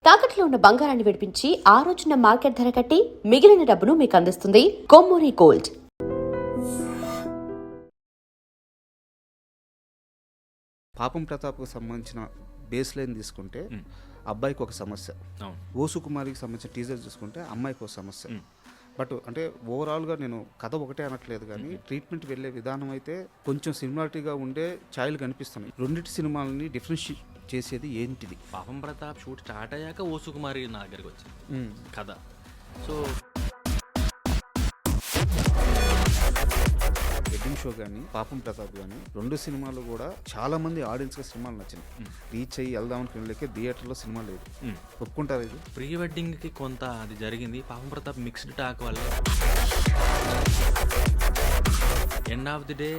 తాకట్లో ఉన్న బంగారాన్ని విడిపించి ఆ రోజున మార్కెట్ ధర కట్టి మిగిలిన డబ్బును మీకు అందిస్తుంది కొమ్మూరి గోల్డ్. పాపం ప్రతాప్కు సంబంధించిన బేస్ లైన్ తీసుకుంటే అబ్బాయికి ఒక సమస్య, ఓసు కుమారికి సంబంధించిన టీజర్ చూసుకుంటే అమ్మాయికి ఒక సమస్య. బట్ అంటే ఓవరాల్గా నేను కథ ఒకటే అనట్లేదు, కానీ ట్రీట్మెంట్ వెళ్ళే విధానం అయితే కొంచెం సిమిలారిటీగా ఉండే ఛాయలు కనిపిస్తున్నాయి. రెండింటి సినిమాలని డిఫరెన్షియేట్ చేసేది ఏంటిది? పాపం ప్రతాప్ షూట్ స్టార్ట్ అయ్యాక ఓ సుకుమారి నా దగ్గరికి వచ్చింది కథ. సో వెడ్డింగ్ షో కానీ పాపం ప్రతాప్ కానీ రెండు సినిమాలు కూడా చాలా మంది ఆడియన్స్గా సినిమాలు నచ్చినాయి. రీచ్ అయ్యి వెళ్దాం అనుకునే థియేటర్లో సినిమా లేదు. ఒప్పుకుంటారు ఇది? ప్రీ వెడ్డింగ్కి కొంత అది జరిగింది. పాపం ప్రతాప్ మిక్స్డ్ టాక్ వల్ల end of the day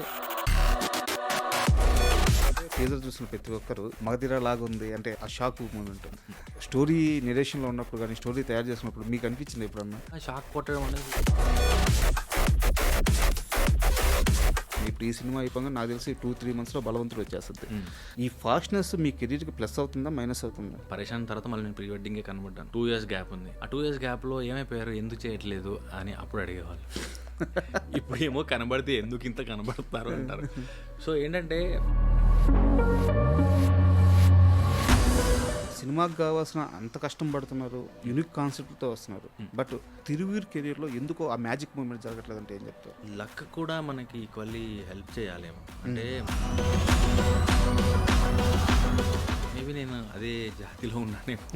teaser చూసిన ప్రతి ఒక్కరు మగధిరా లాగా ఉంది అంటే ఆ షాక్ మూమెంట్. స్టోరీ నెరేషన్లో ఉన్నప్పుడు కానీ స్టోరీ తయారు చేసినప్పుడు మీకు అనిపించింది ఎప్పుడన్నా షాక్ కొట్టడం అనేది? ఇప్పుడు ఈ సినిమా అయిపోగా నాకు తెలిసి 2-3 monthsలో బలవంతుడు వచ్చేస్తుంది. ఈ ఫాస్ట్నెస్ మీ కెరీర్కి ప్లస్ అవుతుందా మైనస్ అవుతుందా? పరేషాన్ తర్వాత మళ్ళీ నేను ప్రీ వెడ్డింగే కనబడ్డాను. 2 years గ్యాప్ ఉంది. ఆ 2 years గ్యాప్లో ఏమైపోయారు, ఎందుకు చేయట్లేదు అని అప్పుడు అడిగేవాళ్ళు. ఇప్పుడు ఏమో కనబడితే ఎందుకు ఇంత కనబడతారు అంటారు. సో ఏంటంటే సినిమాకి కావాల్సిన అంత కష్టం పడుతున్నారు, యూనిక్ కాన్సెప్ట్తో వస్తున్నారు. బట్ తిరువీర్ కెరీర్లో ఎందుకో ఆ మ్యాజిక్ మూమెంట్ జరగట్లేదు అంటే ఏం చెప్తారు? లక్ కూడా మనకి ఈక్వల్లీ హెల్ప్ చేయాలేమో. అంటే మేబీ నేను అదే జాతిలో ఉన్నానేమో.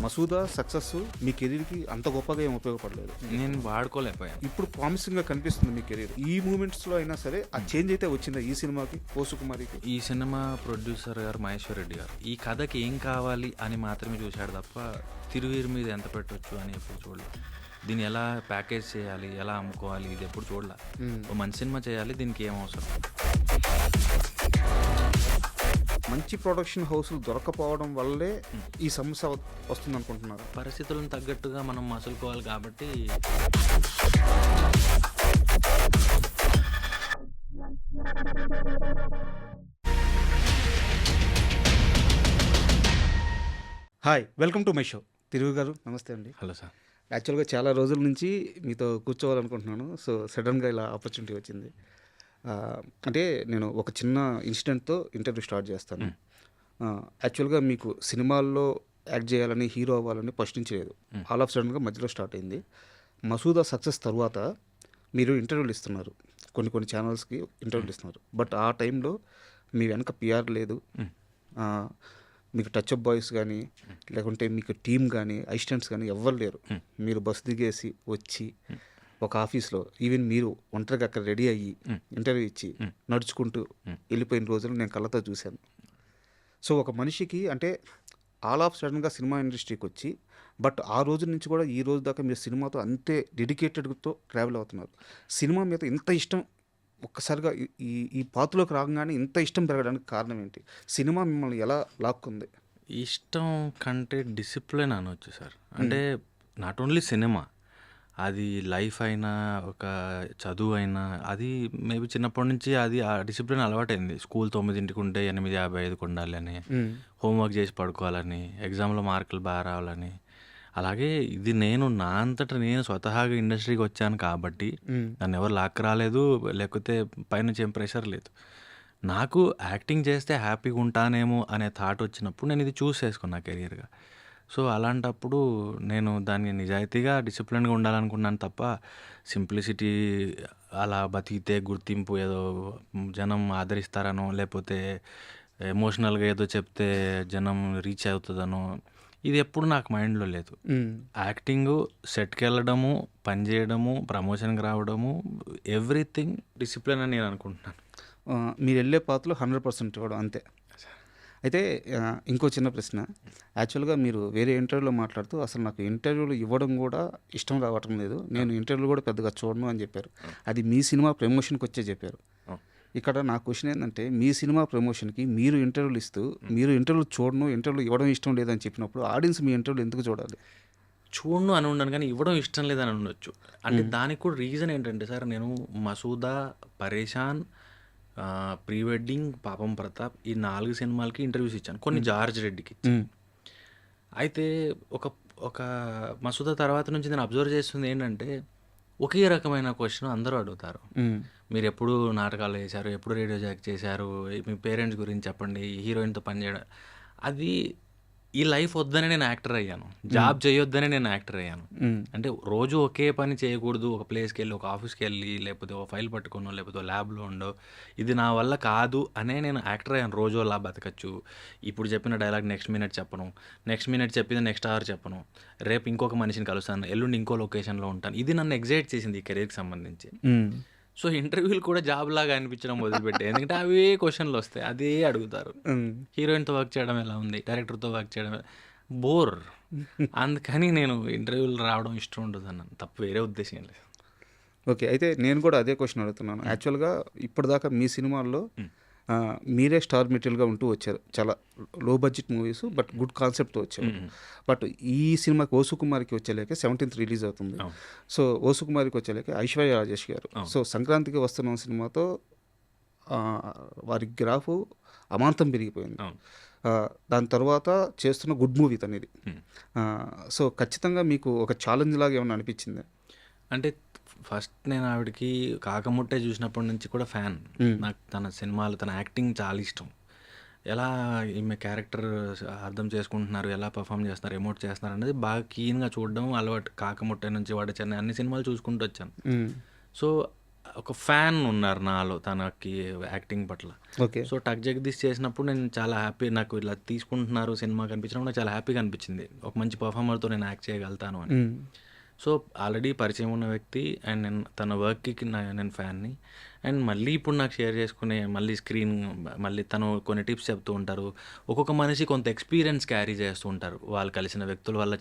మసూదా సక్సెస్ మీ కెరీర్కి అంత గొప్పగా ఏం ఉపయోగపడలేదు, నేను వాడుకోలేకపోయాను. ఇప్పుడు ప్రామిసింగ్గా కనిపిస్తుంది మీ కెరీర్. ఈ మూమెంట్స్లో అయినా సరే ఆ చేంజ్ అయితే వచ్చిందా ఈ సినిమాకి, ఓసు కుమారికి? ఈ సినిమా ప్రొడ్యూసర్ గారు మహేశ్వర్ రెడ్డి గారు ఈ కథకి ఏం కావాలి అని మాత్రమే చూశాడు తప్ప తిరువీరు మీద ఎంత పెట్టవచ్చు అని ఎప్పుడు చూడలేదు. దీన్ని ఎలా ప్యాకేజ్ చేయాలి, ఎలా అమ్ముకోవాలి, ఇది ఎప్పుడు చూడలే. ఓ మంచి సినిమా చేయాలి, దీనికి ఏం అవసరం. మంచి ప్రొడక్షన్ హౌస్లు దొరకపోవడం వల్లే ఈ సమస్య వస్తుంది అనుకుంటున్నారు. పరిస్థితులను తగ్గట్టుగా మనం మసులుకోవాలి కాబట్టి. Hi, welcome to my show. తిరుగు గారు నమస్తే అండి. Hello sir. యాక్చువల్గా చాలా రోజుల నుంచి మీతో కూర్చోవాలనుకుంటున్నాను. సో సడన్గా ఇలా ఆపర్చునిటీ వచ్చింది. అంటే నేను ఒక చిన్న ఇన్సిడెంట్తో ఇంటర్వ్యూ స్టార్ట్ చేస్తాను. యాక్చువల్గా మీకు సినిమాల్లో యాక్ట్ చేయాలని, హీరో అవ్వాలని ఫస్ట్ నుంచి లేదు. ఆల్ ఆఫ్ సడన్గా మధ్యలో స్టార్ట్ అయింది. మసూదా సక్సెస్ తర్వాత మీరు ఇంటర్వ్యూలు ఇస్తున్నారు, కొన్ని ఛానల్స్కి ఇంటర్వ్యూలు ఇస్తున్నారు. బట్ ఆ టైంలో మీ వెనక పిఆర్ లేదు, మీకు టచ్ అప్ బాయ్స్ కానీ లేకుంటే మీకు టీమ్ కానీ అసిస్టెంట్స్ కానీ ఎవ్వరు లేరు. మీరు బస్ దిగేసి వచ్చి ఒక ఆఫీస్లో ఈవెన్ మీరు ఒంటరిగా అక్కడ రెడీ అయ్యి ఇంటర్వ్యూ ఇచ్చి నడుచుకుంటూ వెళ్ళిపోయిన రోజులు నేను కళ్ళతో చూశాను. సో ఒక మనిషికి అంటే ఆల్ ఆఫ్ సడన్గా సినిమా ఇండస్ట్రీకి వచ్చి, బట్ ఆ రోజు నుంచి కూడా ఈ రోజు దాకా మీరు సినిమాతో అంతే డెడికేటెడ్తో ట్రావెల్ అవుతున్నారు. సినిమా మీద ఇంత ఇష్టం ఒక్కసారిగా ఈ పాత్రలోకి రాగానే ఇంత ఇష్టం పెరగడానికి కారణం ఏంటి? సినిమా మిమ్మల్ని ఎలా లాక్కుంది? ఇష్టం కంటే డిసిప్లిన్ అనవచ్చు సార్. అంటే నాట్ ఓన్లీ సినిమా, అది లైఫ్ అయినా ఒక చదువు అయినా, అది మేబీ చిన్నప్పటి నుంచి అది ఆ డిసిప్లిన్ అలవాటైంది. స్కూల్ 9ంటికి ఉంటే 8:55కి ఉండాలి అని, హోంవర్క్ చేసి పడుకోవాలని, ఎగ్జామ్లో మార్కులు బాగా రావాలని. అలాగే ఇది నేను నా అంతటా నేను స్వతహాగా ఇండస్ట్రీకి వచ్చాను కాబట్టి నన్ను ఎవరు లాక్ రాలేదు, లేకపోతే పైనుంచి ఏం ప్రెషర్ లేదు. నాకు యాక్టింగ్ చేస్తే హ్యాపీగా ఉంటానేమో అనే థాట్ వచ్చినప్పుడు నేను ఇది చూస్ చేసుకున్నా కెరీర్గా. సో అలాంటప్పుడు నేను దాన్ని నిజాయితీగా డిసిప్లిన్గా ఉండాలనుకున్నాను తప్ప సింప్లిసిటీ అలా బతికితే గుర్తింపు ఏదో జనం ఆదరిస్తారనో, లేకపోతే ఎమోషనల్గా ఏదో చెప్తే జనం రీచ్ అవుతుందనో, ఇది ఎప్పుడు నాకు మైండ్లో లేదు. యాక్టింగు, సెట్కి వెళ్ళడము, పని చేయడము, ప్రమోషన్కి రావడము, ఎవ్రీథింగ్ డిసిప్లిన్ అని నేను అనుకుంటున్నాను. మీరు వెళ్ళే పాత్రలో 100% ఇవ్వడం అంతే. అయితే ఇంకో చిన్న ప్రశ్న. యాక్చువల్గా మీరు వేరే ఇంటర్వ్యూలో మాట్లాడుతూ అసలు నాకు ఇంటర్వ్యూలు ఇవ్వడం కూడా ఇష్టం రావటం లేదు, నేను ఇంటర్వ్యూలు కూడా పెద్దగా చూడను అని చెప్పారు. అది మీ సినిమా ప్రమోషన్కి వచ్చే చెప్పారు. ఇక్కడ నా క్వశ్చన్ ఏంటంటే, మీ సినిమా ప్రమోషన్కి మీరు ఇంటర్వ్యూలు ఇస్తూ మీరు ఇంటర్వ్యూలు చూడను, ఇంటర్వ్యూలు ఇవ్వడం ఇష్టం లేదని చెప్పినప్పుడు ఆడియన్స్ మీ ఇంటర్వ్యూలు ఎందుకు చూడాలి? చూడను అని ఉండను, కానీ ఇవ్వడం ఇష్టం లేదని ఉండొచ్చు. అంటే దానికి కూడా రీజన్ ఏంటంటే సార్, నేను మసూదా, పరేషాన్, ప్రీ వెడ్డింగ్, పాపం ప్రతాప్ ఈ 4 సినిమాలకి ఇంటర్వ్యూస్ ఇచ్చాను. కొన్ని జార్జ్ రెడ్డికి ఇచ్చాను. అయితే ఒక ఒక మసూద తర్వాత నుంచి నేను అబ్జర్వ్ చేస్తుంది ఏంటంటే, ఒకే రకమైన క్వెషన్ అందరూ అడుగుతారు. మీరెప్పుడు నాటకాలు చేశారు? ఎప్పుడు రేడియో జాక్ చేశారు? మీ పేరెంట్స్ గురించి చెప్పండి. హీరోయిన్‌తో పని చేయడం. అది ఈ లైఫ్ వద్దనే నేను యాక్టర్ అయ్యాను. జాబ్ చేయొద్దనే నేను యాక్టర్ అయ్యాను. అంటే రోజు ఒకే పని చేయకూడదు. ఒక ప్లేస్‌కెళ్ళి, ఒక ఆఫీస్‌కెళ్ళి, లేకపోతే ఒక ఫైల్ పట్టుకోనో, లేకపోతే ఓ ల్యాబ్‌లో ఉండో, ఇది నా వల్ల కాదు అనే నేను యాక్టర్ అయ్యాను. రోజు అలా బతకచ్చు. ఇప్పుడు చెప్పిన డైలాగ్ నెక్స్ట్ మినిట్ చెప్పను. నెక్స్ట్ మినిట్ చెప్పింది నెక్స్ట్ అవర్ చెప్పను. రేపు ఇంకొక మనిషిని కలుస్తాను. ఎల్లుండి ఇంకో లొకేషన్‌లో ఉంటాను. ఇది నన్ను ఎక్సైట్ చేసింది ఈ కెరీర్‌కి సంబంధించి. సో, ఇంటర్వ్యూలు కూడా జాబ్ లాగా అనిపించడం మొదలుపెట్టాయి. ఎందుకంటే అవే క్వెషన్‌లు వస్తాయి. అదే అడుగుతారు. హీరోయిన్‌తో వర్క్ చేయడం ఎలా ఉంది? డైరెక్టర్‌తో వర్క్ చేయడం బోర్. అందుకని నేను ఇంటర్వ్యూలు రావడం ఇష్టం ఉండదన్నాను. తప్ప వేరే ఉద్దేశం ఏం లేదు. ఓకే. అయితే నేను కూడా అదే క్వశ్చన్ అడుగుతున్నాను. యాక్చువల్‌గా ఇప్పటిదాకా మీ సినిమాల్లో మీరే స్టార్ మెటీరియల్‌గా ఉంటూ వచ్చారు. చాలా లో బడ్జెట్ మూవీస్ బట్ గుడ్ కాన్సెప్ట్‌తో వచ్చారు. బట్ ఈ సినిమాకి 'ఓ సుకుమార్‌కి' వచ్చేలేకే 17th రిలీజ్ అవుతుంది. అవును. సో 'ఓ సుకుమార్‌కి' వచ్చేలేకే ఐశ్వర్య రాజేష్ గారు. అవును. సో సంక్రాంతికి వస్తున్నాం సినిమాతో వారి గ్రాఫ్ అమాంతం పెరిగిపోయింది. అవును. దాని తర్వాత చేస్తున్న గుడ్ మూవీ తనిది. సో ఖచ్చితంగా మీకు ఒక ఛాలెంజ్ లాగా ఏమన్నా అనిపించిందా? అంటే ఫస్ట్ నేను ఆవిడకి 'కాకముట్టే' చూసినప్పటి నుంచి కూడా ఫ్యాన్. నాకు తన సినిమాలు, తన యాక్టింగ్ చాలా ఇష్టం. ఎలా ఈమె క్యారెక్టర్ అర్థం చేసుకుంటున్నారు, ఎలా పెర్ఫామ్ చేస్తున్నారు, ఎమోట్ చేస్తున్నారు అనేది బాగా కీన్‌గా చూడడం అలవాటు. 'కాకముట్టే' నుంచి 'వాడ చెన్నై' అన్ని సినిమాలు చూసుకుంటూ వచ్చాను. సో, ఒక ఫ్యాన్ ఉన్నారు నాలో తనకి యాక్టింగ్ పట్ల. ఓకే. సో, 'టక్ జగదీష్' చేసినప్పుడు నేను చాలా హ్యాపీ. నాకు ఇలా తీసుకుంటున్నారు సినిమా కనిపించినప్పుడు నాకు చాలా హ్యాపీగా అనిపించింది. ఒక మంచి పర్ఫార్మర్‌తో నేను యాక్ట్ చేయగలుగుతాను అని. సో, ఆల్రెడీ పరిచయం ఉన్న వ్యక్తి అండ్ నేను తన వర్క్‌కి నేను ఫ్యాన్‌ని. అండ్ మళ్ళీ ఇప్పుడు నాకు షేర్ చేసుకునే మళ్ళీ తను కొన్ని టిప్స్ చెప్తూ ఉంటారు. ఒక్కొక్క మనిషి కొంత ఎక్స్‌పీరియన్స్ క్యారీ చేస్తూ ఉంటారు. వాళ్ళు కలిసిన వ్యక్తుల వల్ల,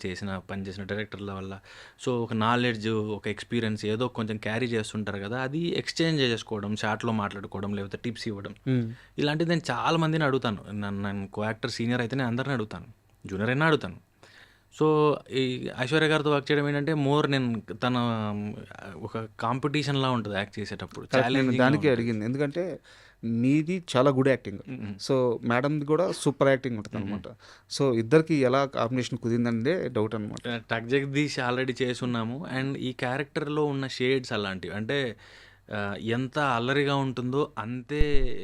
పనిచేసిన డైరెక్టర్ల వల్ల. సో, ఒక నాలెడ్జ్, ఒక ఎక్స్‌పీరియన్స్ ఏదో కొంచెం క్యారీ చేస్తుంటారు కదా! అది ఎక్స్‌చేంజ్ చేసుకోవడం, చాట్‌లో మాట్లాడుకోవడం, లేకపోతే టిప్స్ ఇవ్వడం. ఇలాంటివి నేను చాలా మందిని అడుగుతాను. నేను కో యాక్టర్ సీనియర్ అయితే నేను అందరిని అడుగుతాను. జూనియర్ అయినా అడుగుతాను. సో, ఈ ఐశ్వర్య గారితో వర్క్ చేయడం ఏంటంటే నేను తన ఒక కాంపిటీషన్‌లా ఉంటది యాక్ట్ చేసేటప్పుడు. కరెక్ట్. నేను ఛాలెంజింగ్‌గా దానికే ఉంటది. అడిగింది. ఎందుకంటే మీది చాలా గుడ్ యాక్టింగ్. సో మేడంది కూడా సూపర్ యాక్టింగ్ ఉంటదనమాట. సో ఇద్దరికి ఎలా కాంబినేషన్ కుదిరిందంటే డౌట్ అనమాట. 'టక్ జగదీష్' ఆల్రెడీ చేసున్నాము. అండ్ ఈ క్యారెక్టర్‌లో ఉన్న షేడ్స్ అలాంటివి. అంటే ఎంత అల్లరిగా ఉంటుందో అంతే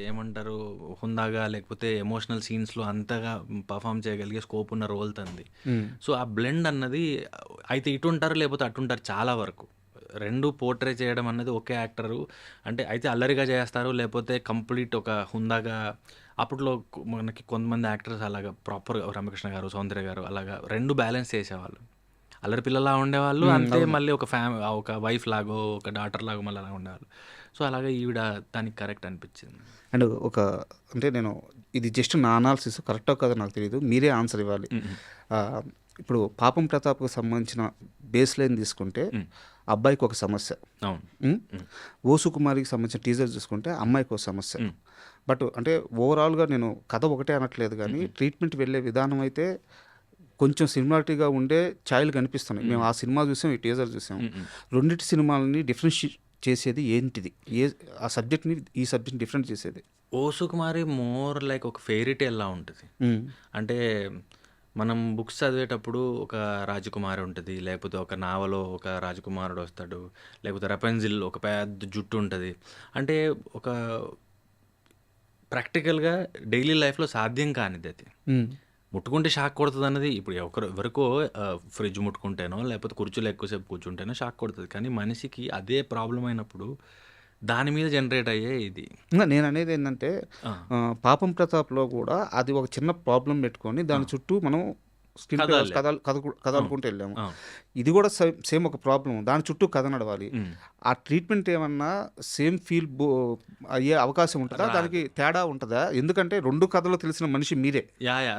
ఏమంటారు హుందాగా లేకపోతే ఎమోషనల్ సీన్స్‌లో అంతగా పర్ఫార్మ్ చేయగలిగే స్కోప్ ఉన్న రోల్ తనది. సో, ఆ బ్లెండ్ అన్నది అయితే ఇటుంటారు లేకపోతే అటుంటారు చాలా వరకు. 2 పోర్ట్రే చేయడం అన్నది ఒకే యాక్టరు అంటే అయితే అల్లరిగా చేస్తారు లేకపోతే కంప్లీట్ ఒక హుందాగా అప్పట్లో మనకి కొంతమంది యాక్టర్స్ అలాగా ప్రాపర్‌గా రమ్యకృష్ణ గారు, సౌందర్య గారు అలాగా 2 బ్యాలెన్స్ చేసేవాళ్ళు. అల్లరి పిల్లలా ఉండేవాళ్ళు. అంతే అవును. మళ్ళీ ఒక వైఫ్ లాగో, ఒక డాటర్ లాగో మళ్ళీ అలా ఉండేవాళ్ళు. సో, అలాగే ఈవిడ దానికి కరెక్ట్ అనిపించింది. అండ్ అంటే నేను ఇది జస్ట్ నా అనాలిసిస్ కరెక్టో కాదో నాకు తెలియదు. మీరే ఆన్సర్ ఇవ్వాలి. ఆ, ఇప్పుడు పాపం ప్రతాప్‌కు సంబంధించిన బేస్ లైన్ తీసుకుంటే అబ్బాయికి ఒక సమస్య. అవును. ఓ సుకుమారికి సంబంధించిన టీజర్ చూసుకుంటే అమ్మాయికి ఒక సమస్య. బట్ అంటే ఓవరాల్‌గా నేను కథ ఒకటే అనట్లేదు కానీ ట్రీట్మెంట్ వెళ్ళే విధానం అయితే కొంచెం సిమిలారిటీగా ఉండే ఛాయలు కనిపిస్తున్నాయి. మేము ఆ సినిమా చూసాం, ఈ టీజర్ చూసాం. రెండిటి సినిమాలని డిఫరెన్షియేట్ చేసేది ఏంటిది? ఆ సబ్జెక్ట్‌ని ఈ సబ్జెక్ట్‌ని డిఫరెంట్ చేసేది? 'ఓ సుకుమారి' మోర్ లైక్ ఒక ఫెయిరీ టేల్‌లా ఉంటది. అంటే మనం బుక్స్ చదివేటప్పుడు ఒక రాజకుమారి ఉంటది. లేకపోతే ఒక నావలో ఒక రాజకుమారుడు వస్తాడు. లేకపోతే 'రపెన్జిల్' ఒక పెద్ద జుట్టు ఉంటది. అంటే ఒక ప్రాక్టికల్‌గా డైలీ లైఫ్‌లో సాధ్యం కానిదది. ముట్టుకుంటే షాక్ కొడతదన్నది ఇప్పుడు ఎవరికో ఫ్రిడ్జ్ ముట్టుకుంటేనో, లేకపోతే కుర్చీలో ఎక్కువసేపు కూర్చుంటేనో షాక్ కొడతది. కానీ మనిషికి అదే ప్రాబ్లమ్ అయినప్పుడు దాని మీద జనరేట్ అయ్యే ఇది. నేను అనేది ఏంటంటే పాపం ప్రతాప్‌లో కూడా అది ఒక చిన్న ప్రాబ్లం పెట్టుకొని దాని చుట్టూ మనం స్క్రీన్ ప్లే కథ కదలుకుంటూ వెళ్ళాము. అవును. ఇది కూడా సేమ్ ఒక ప్రాబ్లం. దాని చుట్టూ కథ నడవాలి. ఆ ట్రీట్మెంట్ ఏమన్నా సేమ్ ఫీల్ అయ్యే అవకాశం ఉంటుందా? దానికి తేడా ఉంటుందా? ఎందుకంటే 2 కథలు తెలిసిన మనిషి మీరే.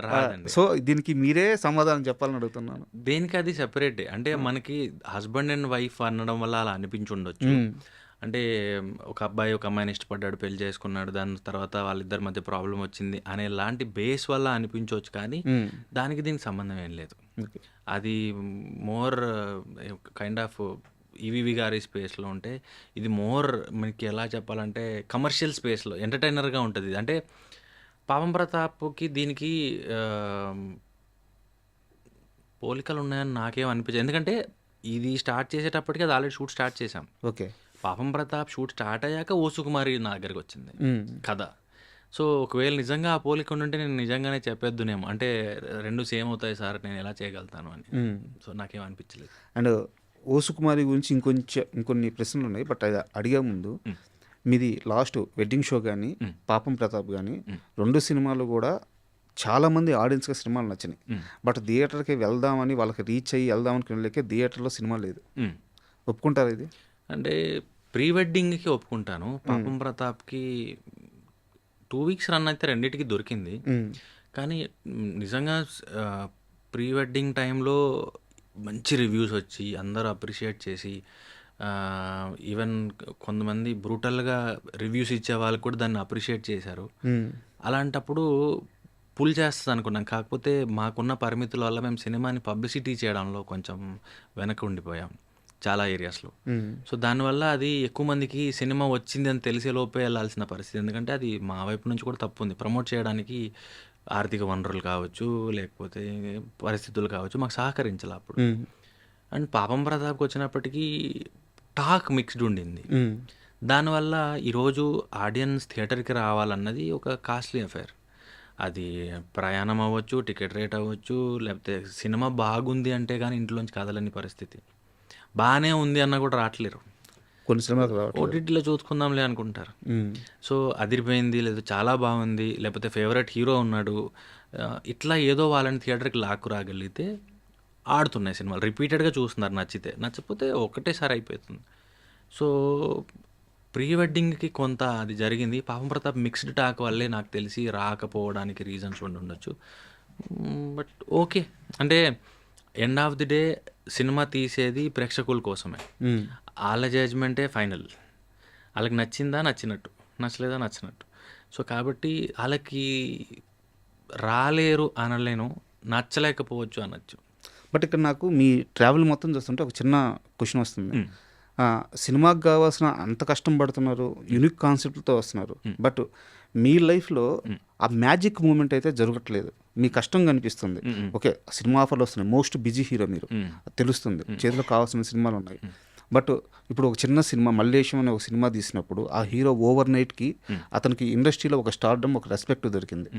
రాదండి. సో దీనికి మీరే సమాధానం చెప్పాలని అడుగుతున్నాను. దేనికి అది సెపరేటే. అంటే మనకి హస్బెండ్ అండ్ వైఫ్ అనడం వల్ల అలా అనిపించుండొచ్చు. అంటే ఒక అబ్బాయి ఒక అమ్మాయిని ఇష్టపడ్డాడు, పెళ్లి చేసుకున్నాడు, దాని తర్వాత వాళ్ళిద్దరి మధ్య ప్రాబ్లం వచ్చింది అనే లాంటి బేస్ వల్ల అనిపించవచ్చు. కానీ దానికి దీనికి సంబంధం ఏం లేదు. అది మోర్ కైండ్ ఆఫ్ ఈవీవి గారి స్పేస్లో ఉంటే ఇది మోర్ మనకి ఎలా చెప్పాలంటే కమర్షియల్ స్పేస్లో ఎంటర్టైనర్గా ఉంటుంది. అంటే పాపం ప్రతాప్కి దీనికి పోలికలు ఉన్నాయని నాకేం అనిపించదు. ఎందుకంటే ఇది స్టార్ట్ చేసేటప్పటికి అది ఆల్రెడీ షూట్ స్టార్ట్ చేసాం. ఓకే. పాపం ప్రతాప్ షూట్ స్టార్ట్ అయ్యాక ఓ సుకుమారి నా దగ్గరికి వచ్చింది మ్మ్. కథ. సో ఒకవేళ నిజంగా ఆ పోలిక ఉంటే నేను నిజంగానే చెప్పేద్దునేమో, అంటే 2 సేమ్ అవుతాయి సార్, నేను ఎలా చేయగలుగుతాను అని. మ్మ్. సో నాకేం అనిపించలేదు. అండ్ ఓ సుకుమారి గురించి ఇంకొన్ని ప్రశ్నలు ఉన్నాయి, బట్ అది అడిగే ముందు మీది లాస్ట్ వెడ్డింగ్ షో కానీ పాపం ప్రతాప్ కానీ 2 సినిమాలు కూడా చాలామంది ఆడియన్స్గా సినిమాలు నచ్చినాయి. బట్ థియేటర్కి వెళ్దామని వాళ్ళకి రీచ్ అయ్యి వెళ్దామని వెళ్ళకే థియేటర్లో సినిమా లేదు. ఒప్పుకుంటారా ఇది? అంటే ప్రీ వెడ్డింగ్కి ఒప్పుకుంటాను. పాపం ప్రతాప్కి 2 వీక్స్ రన్ అయితే రెండింటికి దొరికింది. కానీ నిజంగా ప్రీ వెడ్డింగ్ టైంలో మంచి రివ్యూస్ వచ్చి అందరూ అప్రిషియేట్ చేసి, ఈవెన్ కొంతమంది బ్రూటల్గా రివ్యూస్ ఇచ్చే వాళ్ళు కూడా దాన్ని అప్రిషియేట్ చేశారు. అలాంటప్పుడు పుల్ చేస్తుంది అనుకున్నాం. కాకపోతే మాకున్న పరిమితుల వల్ల మేము సినిమాని పబ్లిసిటీ చేయడంలో కొంచెం వెనక ఉండిపోయాం చాలా ఏరియాస్లో. సో దానివల్ల అది ఎక్కువ మందికి సినిమా వచ్చింది అని తెలిసే లోపే వెళ్ళాల్సిన పరిస్థితి. ఎందుకంటే అది మా వైపు నుంచి కూడా తప్పు ఉంది. ప్రమోట్ చేయడానికి ఆర్థిక వనరులు కావచ్చు, లేకపోతే పరిస్థితులు కావచ్చు, మాకు సహకరించాలి అప్పుడు. అండ్ పాపం ప్రతాప్కి వచ్చినప్పటికీ టాక్ మిక్స్డ్ ఉండింది. దానివల్ల ఈరోజు ఆడియన్స్ థియేటర్కి రావాలన్నది ఒక కాస్ట్లీ అఫైర్. అది ప్రయాణం అవ్వచ్చు, టికెట్ రేట్ అవ్వచ్చు, లేకపోతే సినిమా బాగుంది అంటే కానీ ఇంట్లోంచి కదలని పరిస్థితి. బాగానే ఉంది అన్న కూడా రావట్లేరు. కొన్ని సినిమాలు రావట్లేదు. ఓటీటీలో చూసుకుందాంలే అనుకుంటారు. సో అదిరిపోయింది, లేదా చాలా బాగుంది, లేకపోతే ఫేవరెట్ హీరో ఉన్నాడు, ఇట్లా ఏదో వాళ్ళని థియేటర్కి లాక్కు రాగలిగితే ఆడుతున్నాయి సినిమాలు. రిపీటెడ్గా చూస్తున్నారు, నచ్చకపోతే ఒకటేసారి అయిపోతుంది. సో ప్రీ వెడ్డింగ్కి కొంత అది జరిగింది. పాపం ప్రతాప్ మిక్స్డ్ టాక్ వల్లే నాకు తెలిసి రాకపోవడానికి రీజన్స్ ఉండొచ్చు. బట్ ఓకే, అంటే end of the day cinema తీసేది ప్రేక్షకుల కోసమే. వాళ్ళ జడ్జ్మెంటే ఫైనల్. వాళ్ళకి నచ్చిందా నచ్చినట్టు, నచ్చలేదా నచ్చినట్టు. సో కాబట్టి వాళ్ళకి రాలేరు అనలేను, నచ్చలేకపోవచ్చు అనొచ్చు. బట్ ఇక్కడ నాకు మీ ట్రావెల్ మొత్తం చూస్తుంటే ఒక చిన్న క్వశ్చన్ వస్తుంది. సినిమాకి కావాల్సిన అంత కష్టం పడుతున్నారు, యూనిక్ కాన్సెప్ట్తో వస్తున్నారు, బట్ మీ లైఫ్లో ఆ మ్యాజిక్ మూమెంట్ అయితే జరగట్లేదు. మీ కష్టం కనిపిస్తుంది. ఓకే, సినిమా ఆఫర్లు వస్తున్నాయి, మోస్ట్ బిజీ హీరో మీరు, తెలుస్తుంది, చేతిలో కావాల్సిన సినిమాలు ఉన్నాయి. బట్ ఇప్పుడు ఒక చిన్న సినిమా మల్లేశం అనే ఒక సినిమా తీసినప్పుడు ఆ హీరో ఓవర్ నైట్కి అతనికి ఇండస్ట్రీలో ఒక స్టార్డమ్, ఒక రెస్పెక్ట్ దొరికింది.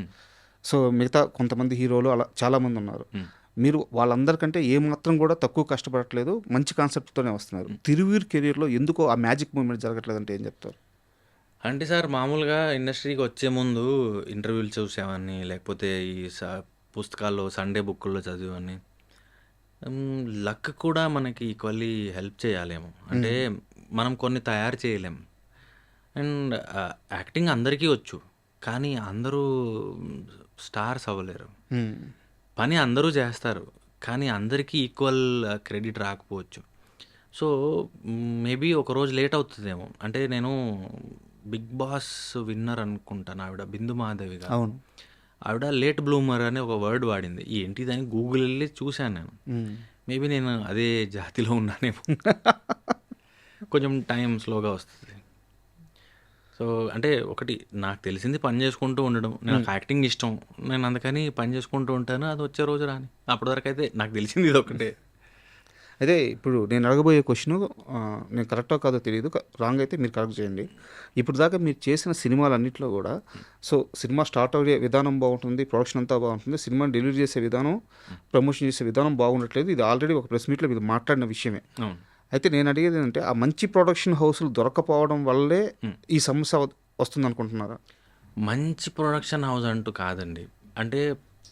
సో మిగతా కొంతమంది హీరోలు అలా చాలామంది ఉన్నారు. మీరు వాళ్ళందరికంటే ఏమాత్రం కూడా తక్కువ కష్టపడట్లేదు, మంచి కాన్సెప్ట్తోనే వస్తున్నారు. తిరువీర్ కెరీర్లో ఎందుకో ఆ మ్యాజిక్ మూమెంట్ జరగట్లేదు అంటే ఏం చెప్తారు? అంటే సార్, మామూలుగా ఇండస్ట్రీకి వచ్చే ముందు ఇంటర్వ్యూలు చూసామని, లేకపోతే ఈ పుస్తకాల్లో సండే బుక్కుల్లో చదివాన్ని, లక్ కూడా మనకి ఈక్వల్లీ హెల్ప్ చేయాలేమో. అంటే మనం కొన్ని తయారు చేయలేం. అండ్ యాక్టింగ్ అందరికీ వచ్చు, కానీ అందరూ స్టార్స్ అవ్వలేరు. పని అందరూ చేస్తారు, కానీ అందరికీ ఈక్వల్ క్రెడిట్ రాకపోవచ్చు. సో మేబీ ఒకరోజు లేట్ అవుతుందేమో. అంటే నేను బిగ్ బాస్ విన్నర్ అనుకుంటాను, ఆవిడ బిందు మాధవి గారు. అవును, ఆవిడ లేట్ బ్లూమర్ అనే ఒక వర్డ్ వాడింది. ఏంటిదని గూగుల్ వెళ్ళి చూశాను నేను. మేబీ నేను అదే జాతిలో ఉన్నానేమో. కొంచెం టైం స్లోగా వస్తుంది. సో అంటే ఒకటి నాకు తెలిసింది పని చేసుకుంటూ ఉండడం. నాకు యాక్టింగ్ ఇష్టం, నేను అందుకని పని చేసుకుంటూ ఉంటాను. అది వచ్చే రోజు రాని, అప్పటి వరకు అయితే నాకు తెలిసింది ఇది ఒకటే. అదే ఇప్పుడు నేను అడగబోయే క్వశ్చన్, నేను కరెక్టో కాదో తెలియదు, రాంగ్ అయితే మీరు కరెక్ట్ చేయండి. ఇప్పుడు దాకా మీరు చేసిన సినిమాలన్నింటిలో కూడా సో సినిమా స్టార్ట్ అయ్యే విధానం బాగుంటుంది, ప్రొడక్షన్ అంతా బాగుంటుంది, సినిమాని డెలివరీ చేసే విధానం, ప్రమోషన్ చేసే విధానం బాగుండట్లేదు. ఇది ఆల్రెడీ ఒక ప్రెస్ మీట్లో మీరు మాట్లాడిన విషయమే. అయితే నేను అడిగేది ఏంటంటే, ఆ మంచి ప్రొడక్షన్ హౌస్లు దొరకపోవడం వల్లే ఈ సమస్య వస్తుంది అనుకుంటున్నారా? మంచి ప్రొడక్షన్ హౌస్ అంటూ కాదండి. అంటే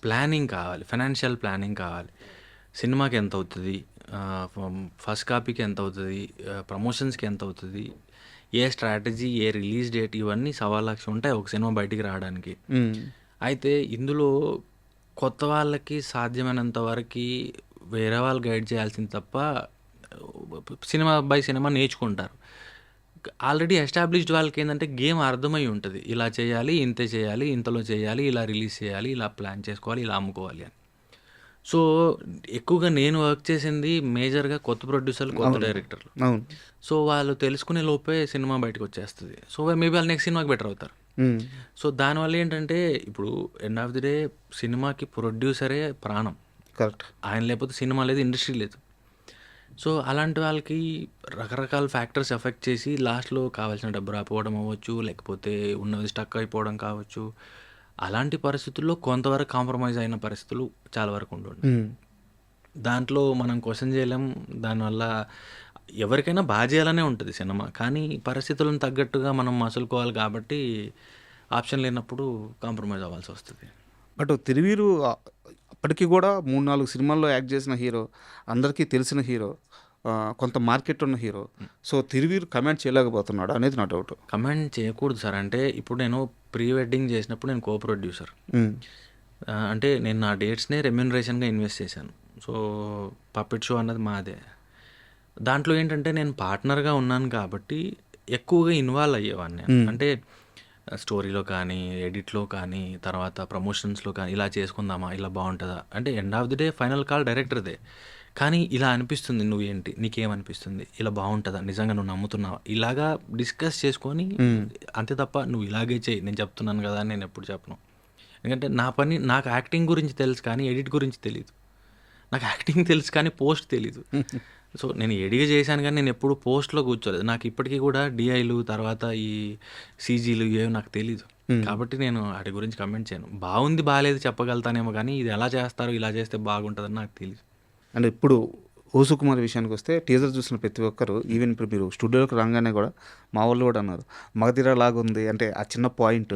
ప్లానింగ్ కావాలి, ఫైనాన్షియల్ ప్లానింగ్ కావాలి. సినిమాకి ఎంత అవుతుంది, ఫస్ట్ కాపీకి ఎంత అవుతుంది, ప్రమోషన్స్కి ఎంత అవుతుంది, ఏ స్ట్రాటజీ, ఏ రిలీజ్ డేట్, ఇవన్నీ 1,00,000 ఉంటాయి ఒక సినిమా బయటికి రావడానికి. అయితే ఇందులో కొత్త వాళ్ళకి సాధ్యమైనంత వరకు వేరే వాళ్ళు గైడ్ చేయాల్సింది తప్ప సినిమా బై సినిమా నేర్చుకుంటారు. ఆల్రెడీ ఎస్టాబ్లిష్డ్ వాళ్ళకి ఏంటంటే గేమ్ అర్థమై ఉంటుంది. ఇలా చేయాలి, ఇంతే చేయాలి, ఇంతలో చేయాలి, ఇలా రిలీజ్ చేయాలి, ఇలా ప్లాన్ చేసుకోవాలి, ఇలా అమ్ముకోవాలి అని. సో ఎక్కువగా నేను వర్క్ చేసింది మేజర్గా కొత్త ప్రొడ్యూసర్లు, కొత్త డైరెక్టర్లు. సో వాళ్ళు తెలుసుకునే లోపే సినిమా బయటకు వచ్చేస్తుంది. సో మేబీ వాళ్ళు నెక్స్ట్ సినిమాకి బెటర్ అవుతారు. సో దానివల్ల ఏంటంటే ఇప్పుడు ఎండ్ ఆఫ్ ది డే సినిమాకి ప్రొడ్యూసరే ప్రాణం. కరెక్ట్. ఆయన లేకపోతే సినిమా లేదు, ఇండస్ట్రీ లేదు. సో అలాంటి వాళ్ళకి రకరకాల ఫ్యాక్టర్స్ ఎఫెక్ట్ చేసి లాస్ట్‌లో కావాల్సిన డబ్బు రాకపోవడం అవ్వచ్చు, లేకపోతే ఉన్నది స్టక్ అయిపోవడం కావచ్చు. అలాంటి పరిస్థితుల్లో కొంతవరకు కాంప్రమైజ్ అయిన పరిస్థితులు చాలా వరకు ఉండుండే. దాంట్లో మనం క్వెషన్ చేయలేం. దానివల్ల ఎవరికైనా బాగా చేయాలనే ఉంటుంది సినిమా. కానీ పరిస్థితులను తగ్గట్టుగా మనం మసులుకోవాలి కాబట్టి ఆప్షన్ లేనప్పుడు కాంప్రమైజ్ అవ్వాల్సి వస్తది. బట్ 'తిరువీరు' అప్పటికి కూడా 3, 4 సినిమాల్లో యాక్ట్ చేసిన హీరో, అందరికీ తెలిసిన హీరో, కొంత మార్కెట్ ఉన్న హీరో. సో 'తిరువీరు' కమాండ్ చేయలేకపోతున్నాడు అనేది నా డౌట్. కమెంట్ చేయకూడదు సార్. అంటే ఇప్పుడు నేను ప్రీ వెడ్డింగ్ చేసినప్పుడు నేను కో ప్రొడ్యూసర్. అంటే నేను నా డేట్స్‌నే రెమ్యూనరేషన్‌గా ఇన్వెస్ట్ చేశాను. సో పప్పెట్ షో అన్నది మాదే. దాంట్లో ఏంటంటే నేను పార్ట్నర్‌గా ఉన్నాను కాబట్టి ఎక్కువగా ఇన్వాల్వ్ అయ్యేవాడిని. అంటే స్టోరీలో కానీ, ఎడిట్‌లో కానీ, తర్వాత ప్రమోషన్స్‌లో కానీ, ఇలా చేసుకుందామా? ఇలా బావుంటదా? అంటే end of the day final call డైరెక్టర్‌దే. కానీ ఇలా అనిపిస్తుంది, నువ్వేంటి? నీకేమనిపిస్తుంది? ఇలా బావుంటదా? నిజంగా నువ్వు నమ్ముతున్నావా? ఇలాగా డిస్కస్ చేసుకొని అంతే తప్ప నువ్వు ఇలాగే చెయ్యి, నేను చెప్తున్నాను కదా అని నేను ఎప్పుడు చెప్పను. ఎందుకంటే నా పని, నాకు యాక్టింగ్ గురించి తెలుసు కానీ ఎడిట్ గురించి తెలీదు. నాకు యాక్టింగ్ తెలుసు కానీ పోస్ట్ తెలీదు. సో నేను ఎడిట్ చేశాను కానీ నేను ఎప్పుడు పోస్ట్‌లో కూర్చోలేదు. నాకు ఇప్పటికి కూడా డీఐలు, తర్వాత ఈ సీజీలు ఇవేవి నాకు తెలీదు. కాబట్టి నేను వాటి గురించి కమెంట్ చేయను. బావుంది, బాలేదు చెప్పగలుగుతానేమో కానీ ఇది ఎలా చేస్తారు, ఇలా చేస్తే బాగుంటదని నాకు తెలీదు. అండ్ ఇప్పుడు 'ఓ సుకుమార్' విషయానికి వస్తే టీజర్ చూసిన ప్రతి ఒక్కరు, ఈవెన్ ఇప్పుడు మీరు స్టూడియోలోకి రాగానే కూడా మా వాళ్ళు కూడా అన్నారు, 'మగధీర' లాగుంది. అంటే ఆ చిన్న పాయింట్,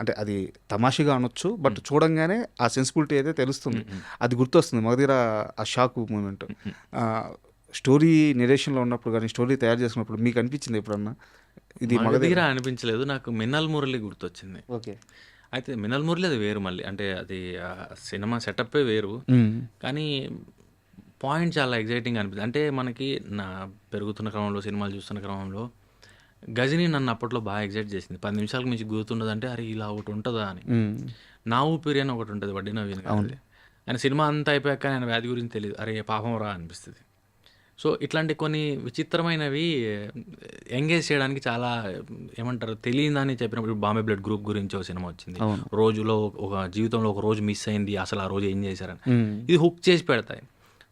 అంటే అది తమాషగా అనొచ్చు, బట్ చూడంగానే ఆ సెన్సిబిలిటీ అయితే తెలుస్తుంది. అది గుర్తొస్తుంది 'మగధీర' ఆ షాక్ మూమెంట్. స్టోరీ నెరేషన్‌లో ఉన్నప్పుడు కానీ, స్టోరీ తయారు చేసినప్పుడు మీకు అనిపించింది ఎప్పుడన్నా ఇది 'మగధీర' అనిపించలేదు. నాకు 'మిన్నల్ మురళి' గుర్తొచ్చింది. ఓకే. అయితే 'మిన్నల్ మురళి' అది వేరు మళ్ళీ. అంటే అది సినిమా సెటప్పే వేరు. కానీ పాయింట్ చాలా ఎక్సైటింగ్ అనిపించింది. అంటే మనకి నా పెరుగుతున్న క్రమంలో, సినిమాలు చూస్తున్న క్రమంలో 'గజిని' నన్ను అప్పట్లో బాగా ఎక్సైట్ చేసింది. 10 నిమిషాలకు మించి గుర్తుండదంటే అరే ఇలా ఒకటి ఉంటుందా అని. 'నా ఊపిరి' అని ఒకటి ఉంటుంది వడ్డీ నవీన్ గారిది. ఆయన సినిమా అంతా అయిపోయాక ఆయన వ్యాధి గురించి తెలియదు. అరే పాపం రా అనిపిస్తుంది. సో ఇట్లాంటి కొన్ని విచిత్రమైనవి ఎంగేజ్ చేయడానికి చాలా ఏమంటారు తెలియదని చెప్పినప్పుడు, 'బాంబే బ్లడ్ గ్రూప్' గురించి ఒక సినిమా వచ్చింది. రోజులో ఒక జీవితంలో ఒక రోజు మిస్ అయింది, అసలు ఆ రోజు ఏం చేశారని. ఇది హుక్ చేసి పెడతాయి.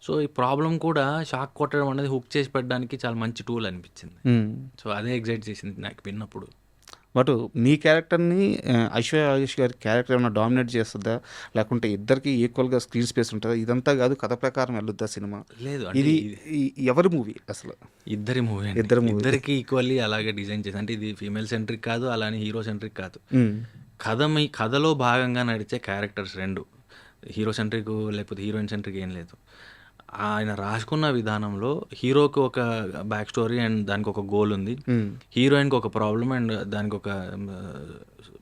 సో ఈ ప్రాబ్లం కూడా షాక్ కొట్టడం అనేది హుక్ చేసి పెట్టడానికి చాలా మంచి టూల్ అనిపించింది. సో అదే ఎగ్జైట్ చేసింది నాకు విన్నప్పుడు. బట్ మీ క్యారెక్టర్ని ఐశ్వర్య రాజేష్ గారి క్యారెక్టర్ ఏమైనా డామినేట్ చేస్తుందా, లేకుంటే ఇద్దరికి ఈక్వల్గా స్క్రీన్ స్పేస్ ఉంటుందా? ఇదంతా కాదు, కథ ప్రకారం వెళ్ళొద్దా సినిమా? లేదు, ఇది ఎవరి మూవీ అసలు? ఇద్దరి మూవీ. ఇద్దరికి ఈక్వల్లీ అలాగే డిజైన్ చేసి, అంటే ఇది ఫీమేల్ సెంట్రిక్ కాదు, అలానే హీరో సెంట్రిక్ కాదు. కథలో భాగంగా నడిచే క్యారెక్టర్స్ రెండు. హీరో సెంట్రిక్ లేకపోతే హీరోయిన్ సెంట్రిక్ ఏం లేదు. ఆయన రాసుకున్న విధానంలో హీరోకి ఒక బ్యాక్ స్టోరీ అండ్ దానికి ఒక గోల్ ఉంది, హీరోయిన్కి ఒక ప్రాబ్లం అండ్ దానికి ఒక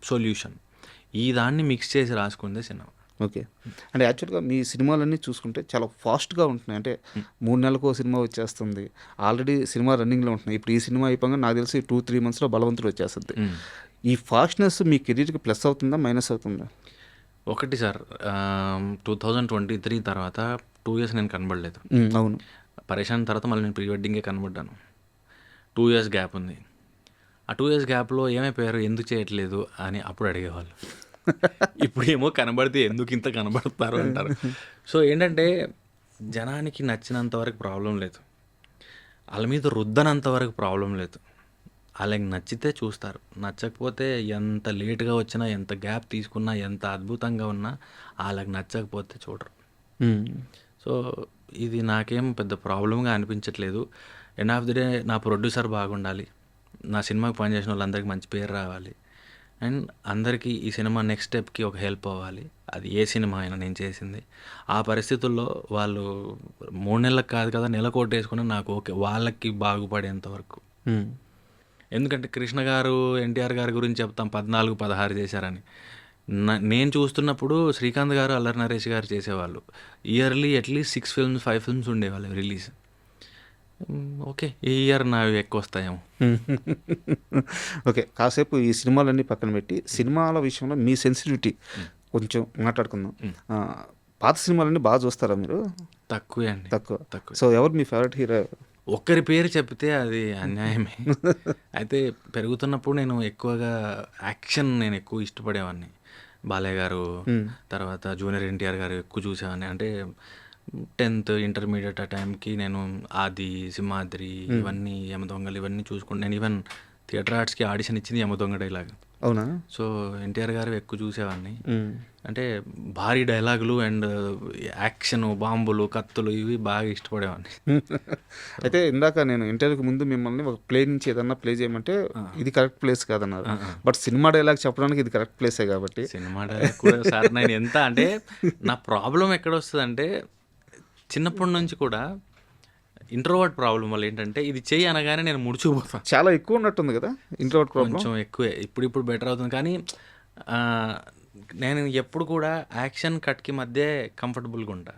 సొల్యూషన్. ఈ దాన్ని మిక్స్ చేసి రాసుకుందే సినిమా. ఓకే. అంటే యాక్చువల్గా మీ సినిమాలన్నీ చూసుకుంటే చాలా ఫాస్ట్గా ఉంటున్నాయి. అంటే 3 నెలలకు సినిమా వచ్చేస్తుంది, ఆల్రెడీ సినిమా రన్నింగ్లో ఉంటున్నాయి. ఇప్పుడు ఈ సినిమా అయిపోగా నాకు తెలిసి 2-3 మంత్స్లో బలవంతుడు వచ్చేస్తుంది. ఈ ఫాస్ట్నెస్ మీ కెరీర్కి ప్లస్ అవుతుందా, మైనస్ అవుతుందా? ఒకటి సార్, 2023 తర్వాత 2 years నేను కనబడలేదు. అవును. పరేషాన్ తర్వాత మళ్ళీ నేను ప్రీ వెడ్డింగే కనబడ్డాను. 2 years గ్యాప్ ఉంది. ఆ 2 years గ్యాప్లో ఏమైపోయారు, ఎందుకు చేయట్లేదు అని అప్పుడు అడిగేవాళ్ళు. ఇప్పుడు ఏమో కనబడితే ఎందుకు ఇంత కనబడతారు అంటారు. సో ఏంటంటే జనానికి నచ్చినంత వరకు ప్రాబ్లం లేదు, వాళ్ళ మీద రుద్దనంత వరకు ప్రాబ్లం లేదు. వాళ్ళకి నచ్చితే చూస్తారు, నచ్చకపోతే ఎంత లేట్గా వచ్చినా, ఎంత గ్యాప్ తీసుకున్నా, ఎంత అద్భుతంగా ఉన్నా వాళ్ళకి నచ్చకపోతే చూడరు. సో ఇది నాకేం పెద్ద ప్రాబ్లంగా అనిపించట్లేదు. ఎండ్ ఆఫ్ ది డే నా ప్రొడ్యూసర్ బాగుండాలి, నా సినిమాకి పనిచేసిన వాళ్ళందరికీ మంచి పేరు రావాలి, అండ్ అందరికీ ఈ సినిమా నెక్స్ట్ స్టెప్కి ఒక హెల్ప్ అవ్వాలి. అది ఏ సినిమా అయినా నేను చేసింది. ఆ పరిస్థితుల్లో వాళ్ళు 3 నెలలకు కాదు కదా, నెలకోటి వేసుకున్నా నాకు ఓకే, వాళ్ళకి బాగుపడేంత వరకు. ఎందుకంటే కృష్ణ గారు, ఎన్టీఆర్ గారి గురించి చెప్తాం 14-16 చేశారని. నేను చూస్తున్నప్పుడు శ్రీకాంత్ గారు, అల్లరి నరేష్ గారు చేసేవాళ్ళు. ఇయర్లీ అట్లీస్ట్ 6 films 5 films ఉండేవాళ్ళు రిలీజ్. ఓకే, ఈ ఇయర్ నావి ఎక్కువ వస్తాయేమో. ఓకే, కాసేపు ఈ సినిమాలన్నీ పక్కన పెట్టి సినిమాల విషయంలో మీ సెన్సిటివిటీ కొంచెం మాట్లాడుకుందాం. పాత సినిమాలన్నీ బాగా చూస్తారా మీరు? తక్కువే అండి, తక్కువ. తక్కువ. సో ఎవరు మీ ఫేవరెట్ హీరో? ఒక్కరి పేరు చెప్తే అది అన్యాయమే. అయితే పెరుగుతున్నప్పుడు నేను ఎక్కువగా యాక్షన్ నేను ఎక్కువ ఇష్టపడేవాడిని. బాలయ్య గారు, తర్వాత జూనియర్ ఎన్టీఆర్ గారు ఎక్కువ చూసేవాడిని. అంటే 10th ఇంటర్మీడియట్ ఆ టైంకి నేను ఆది, సింహాద్రి ఇవన్నీ, యమదొంగలు ఇవన్నీ చూసుకుంటూ నేను ఈవెన్ థియేటర్ ఆర్ట్స్కి ఆడిషన్ ఇచ్చింది యమదొంగ డైలాగ్. అవునా? సో ఎన్టీఆర్ గారు ఎక్కువ చూసేవాడిని. అంటే భారీ డైలాగులు అండ్ యాక్షన్, బాంబులు, కత్తులు ఇవి బాగా ఇష్టపడేవాడిని. అయితే ఇందాక నేను ఇంటర్వ్యూకి ముందు మిమ్మల్ని ఒక ప్లే నుంచి ఏదన్నా ప్లే చేయమంటే ఇది కరెక్ట్ ప్లేస్ కాదన్నారు. బట్ సినిమా డైలాగ్ చెప్పడానికి ఇది కరెక్ట్ ప్లేసే కాబట్టి. సినిమా డైలాగ్ కూడా సార్ నేను ఎంత అంటే నా ప్రాబ్లం ఎక్కడ వస్తుందంటే చిన్నప్పటి నుంచి కూడా ఇంట్రోవర్ట్ ప్రాబ్లం వల్ల ఏంటంటే ఇది చెయ్యి అనగానే నేను ముడుచుకుపోతాను. చాలా ఎక్కువ ఉన్నట్టుంది కదా ఇంట్రోవర్ట్ ప్రాబ్లం. కొంచెం ఎక్కువే, ఇప్పుడు బెటర్ అవుతుంది. కానీ నేను ఎప్పుడు కూడా యాక్షన్ కట్కి మధ్య కంఫర్టబుల్గా ఉంటా.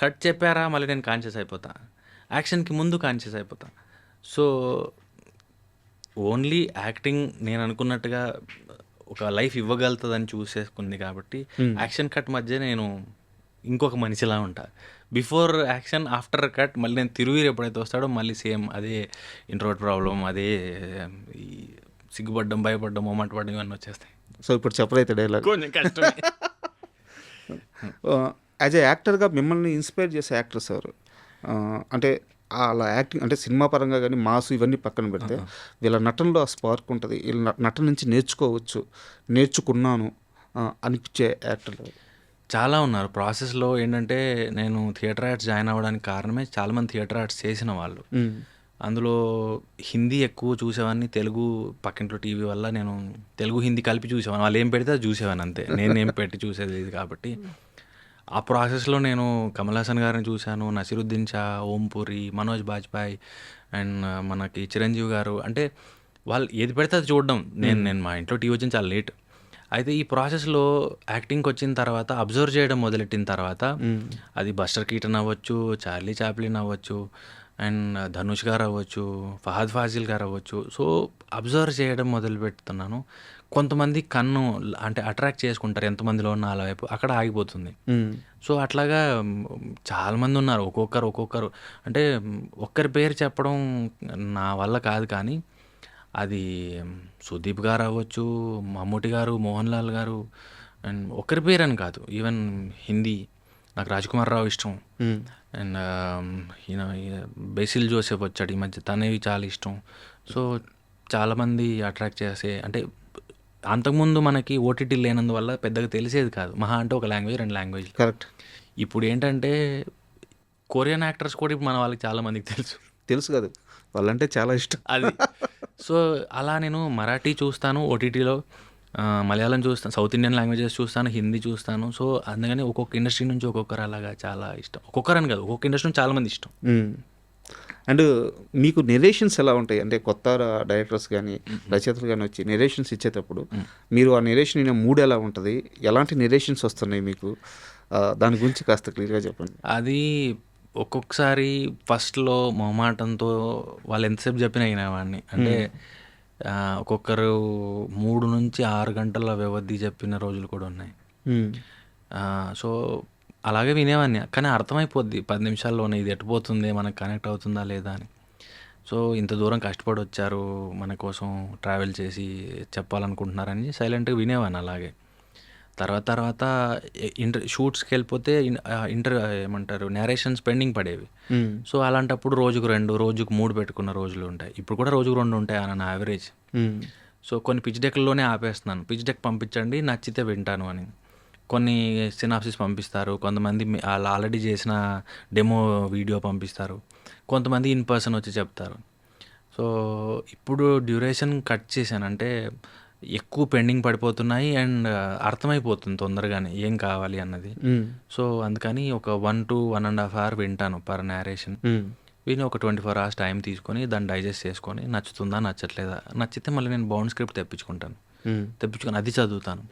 కట్ చెప్పారా మళ్ళీ నేను కాన్షియస్ అయిపోతా, యాక్షన్కి ముందు కాన్షియస్ అయిపోతా. సో ఓన్లీ యాక్టింగ్ నేను అనుకున్నట్టుగా ఒక లైఫ్ ఇవ్వగలుగుతుందని చూసేసుకుంది కాబట్టి యాక్షన్ కట్ మధ్య నేను ఇంకొక మనిషిలా ఉంటా. బిఫోర్ యాక్షన్, ఆఫ్టర్ కట్ మళ్ళీ నేను తిరుగిరి ఎప్పుడైతే వస్తాడో మళ్ళీ సేమ్ అదే ఇంట్రోవర్ట్ ప్రాబ్లం, అదే ఈ సిగ్గుపడ్డం, భయపడ్డం, మొమాట పడ్డం ఇవన్నీ వచ్చేస్తాయి. సో ఇప్పుడు చెప్పరైతే డైలాగ్ కొంచెం కష్టమే. యాజ్ ఏ యాక్టర్గా మిమ్మల్ని ఇన్స్పైర్ చేసే యాక్టర్స్ ఎవరు? అంటే అలా యాక్టింగ్ అంటే సినిమా పరంగా కానీ మాసు ఇవన్నీ పక్కన పెడితే వీళ్ళ నటనలో ఆ స్పార్క్ ఉంటుంది, వీళ్ళ నటన నుంచి నేర్చుకున్నాను అనిపించే యాక్టర్లు చాలా ఉన్నారు. ప్రాసెస్లో ఏంటంటే నేను థియేటర్ ఆర్ట్స్ జాయిన్ అవ్వడానికి కారణమే చాలామంది థియేటర్ ఆర్ట్స్ చేసిన వాళ్ళు. అందులో హిందీ ఎక్కువ చూసేవాడిని, తెలుగు పక్కింట్లో టీవీ వల్ల నేను తెలుగు హిందీ కలిపి చూసేవాడిని. వాళ్ళు ఏం పెడితే అది చూసేవాడిని అంతే, నేనేం పెట్టి చూసేది ఇది కాబట్టి. ఆ ప్రాసెస్లో నేను కమల్ హాసన్ గారిని చూశాను, నసీరుద్దీన్ షా, ఓం పూరి, మనోజ్ బాజ్పాయ్ అండ్ మనకి చిరంజీవి గారు. అంటే వాళ్ళు ఏది పెడితే అది చూడడం. నేను మా ఇంట్లో టీవీ వచ్చిన చాలా లేట్. అయితే ఈ ప్రాసెస్లో యాక్టింగ్కి వచ్చిన తర్వాత అబ్జర్వ్ చేయడం మొదలెట్టిన తర్వాత అది బస్టర్ కీటన్ అవ్వచ్చు, చార్లీ చాప్లిన్ అవ్వచ్చు, అండ్ ధనుష్ గారు అవ్వచ్చు, ఫహద్ ఫాజిల్ గారు అవ్వచ్చు. సో అబ్జర్వ్ చేయడం మొదలు పెడుతున్నాను. కొంతమంది కన్ను అంటే అట్రాక్ట్ చేసుకుంటారు, ఎంతమందిలో ఉన్న అలా వైపు, అక్కడ ఆగిపోతుంది. సో అట్లాగా చాలామంది ఉన్నారు, ఒక్కొక్కరు. అంటే ఒక్కరి పేరు చెప్పడం నా వల్ల కాదు, కానీ అది సుదీప్ గారు అవ్వచ్చు, మమ్ముటి గారు, మోహన్ లాల్ గారు, అండ్ ఒకరి పేరు అని కాదు, ఈవెన్ హిందీ నాకు రాజ్కుమార్ రావు ఇష్టం. అండ్ ఈయన బేసిల్ జోసెఫ్ వచ్చాడు ఈ మధ్య, తనేవి చాలా ఇష్టం. సో చాలామంది అట్రాక్ట్ చేసే, అంటే అంతకుముందు మనకి ఓటీటీ లేనందువల్ల పెద్దగా తెలిసేది కాదు. మహా అంటే ఒక లాంగ్వేజ్, 2 లాంగ్వేజ్. కరెక్ట్. ఇప్పుడు ఏంటంటే కొరియన్ యాక్టర్స్ కూడా ఇప్పుడు మన వాళ్ళకి చాలామందికి తెలుసు కాదు, వాళ్ళంటే చాలా ఇష్టం అది. సో అలా నేను మరాఠీ చూస్తాను ఓటీటీలో, మలయాళం చూస్తాను, సౌత్ ఇండియన్ లాంగ్వేజెస్ చూస్తాను, హిందీ చూస్తాను. సో అందుకని ఒక్కొక్క ఇండస్ట్రీ నుంచి ఒక్కొక్కరు అలాగా చాలా ఇష్టం. ఒక్కొక్కరని కాదు, ఒక్కొక్క ఇండస్ట్రీ నుంచి చాలామంది ఇష్టం. అండ్ మీకు నెరేషన్స్ ఎలా ఉంటాయి? అంటే కొత్త డైరెక్టర్స్ కానీ రచయితలు కానీ వచ్చి నెరేషన్స్ ఇచ్చేటప్పుడు మీరు ఆ నెరేషన్ మూడ్ ఎలా ఉంటుంది, ఎలాంటి నెరేషన్స్ వస్తున్నాయి మీకు, దాని గురించి కాస్త క్లియర్గా చెప్పండి. అది ఒక్కొక్కసారి ఫస్ట్లో మొహమాటంతో వాళ్ళు ఎంతసేపు చెప్పినా వినేవాడిని. అంటే ఒక్కొక్కరు 3 నుంచి 6 గంటల వ్యవధి చెప్పిన రోజులు కూడా ఉన్నాయి. సో అలాగే వినేవాడిని, కానీ అర్థమైపోద్ది 10 నిమిషాల్లోనే ఇది ఎట్టుపోతుంది, మనకు కనెక్ట్ అవుతుందా లేదా అని. సో ఇంత దూరం కష్టపడి వచ్చారు మన కోసం, ట్రావెల్ చేసి చెప్పాలనుకుంటున్నారని సైలెంట్గా వినేవాడిని. అలాగే తర్వాత షూట్స్కి వెళ్ళిపోతే ఏమంటారు నేరేషన్స్ పెండింగ్ పడేవి. సో అలాంటప్పుడు రోజుకు 2, రోజుకు 3 పెట్టుకున్న రోజులు ఉంటాయి. ఇప్పుడు కూడా రోజుకు 2 ఉంటాయి అన్న యావరేజ్. సో కొన్ని పిచ్ డెక్లోనే ఆపేస్తున్నాను, పిచ్ డెక్ పంపించండి నచ్చితే వింటాను అని. కొన్ని సినాప్సిస్ పంపిస్తారు, కొంతమంది వాళ్ళు ఆల్రెడీ చేసిన డెమో వీడియో పంపిస్తారు, కొంతమంది ఇన్ పర్సన్ వచ్చి చెప్తారు. సో ఇప్పుడు డ్యూరేషన్ కట్ చేశాను, అంటే ఎక్కువ పెండింగ్ పడిపోతున్నాయి అండ్ అర్థమైపోతుంది తొందరగానే ఏం కావాలి అన్నది. సో అందుకని ఒక 1 to 1.5 hour వింటాను పర్ నేరేషన్. విని ఒక 24 hours టైం తీసుకొని దాన్ని డైజెస్ట్ చేసుకొని నచ్చుతుందా నచ్చట్లేదా, నచ్చితే మళ్ళీ నేను బౌండ్ స్క్రిప్ట్ తెప్పించుకొని అది చదువుతాను.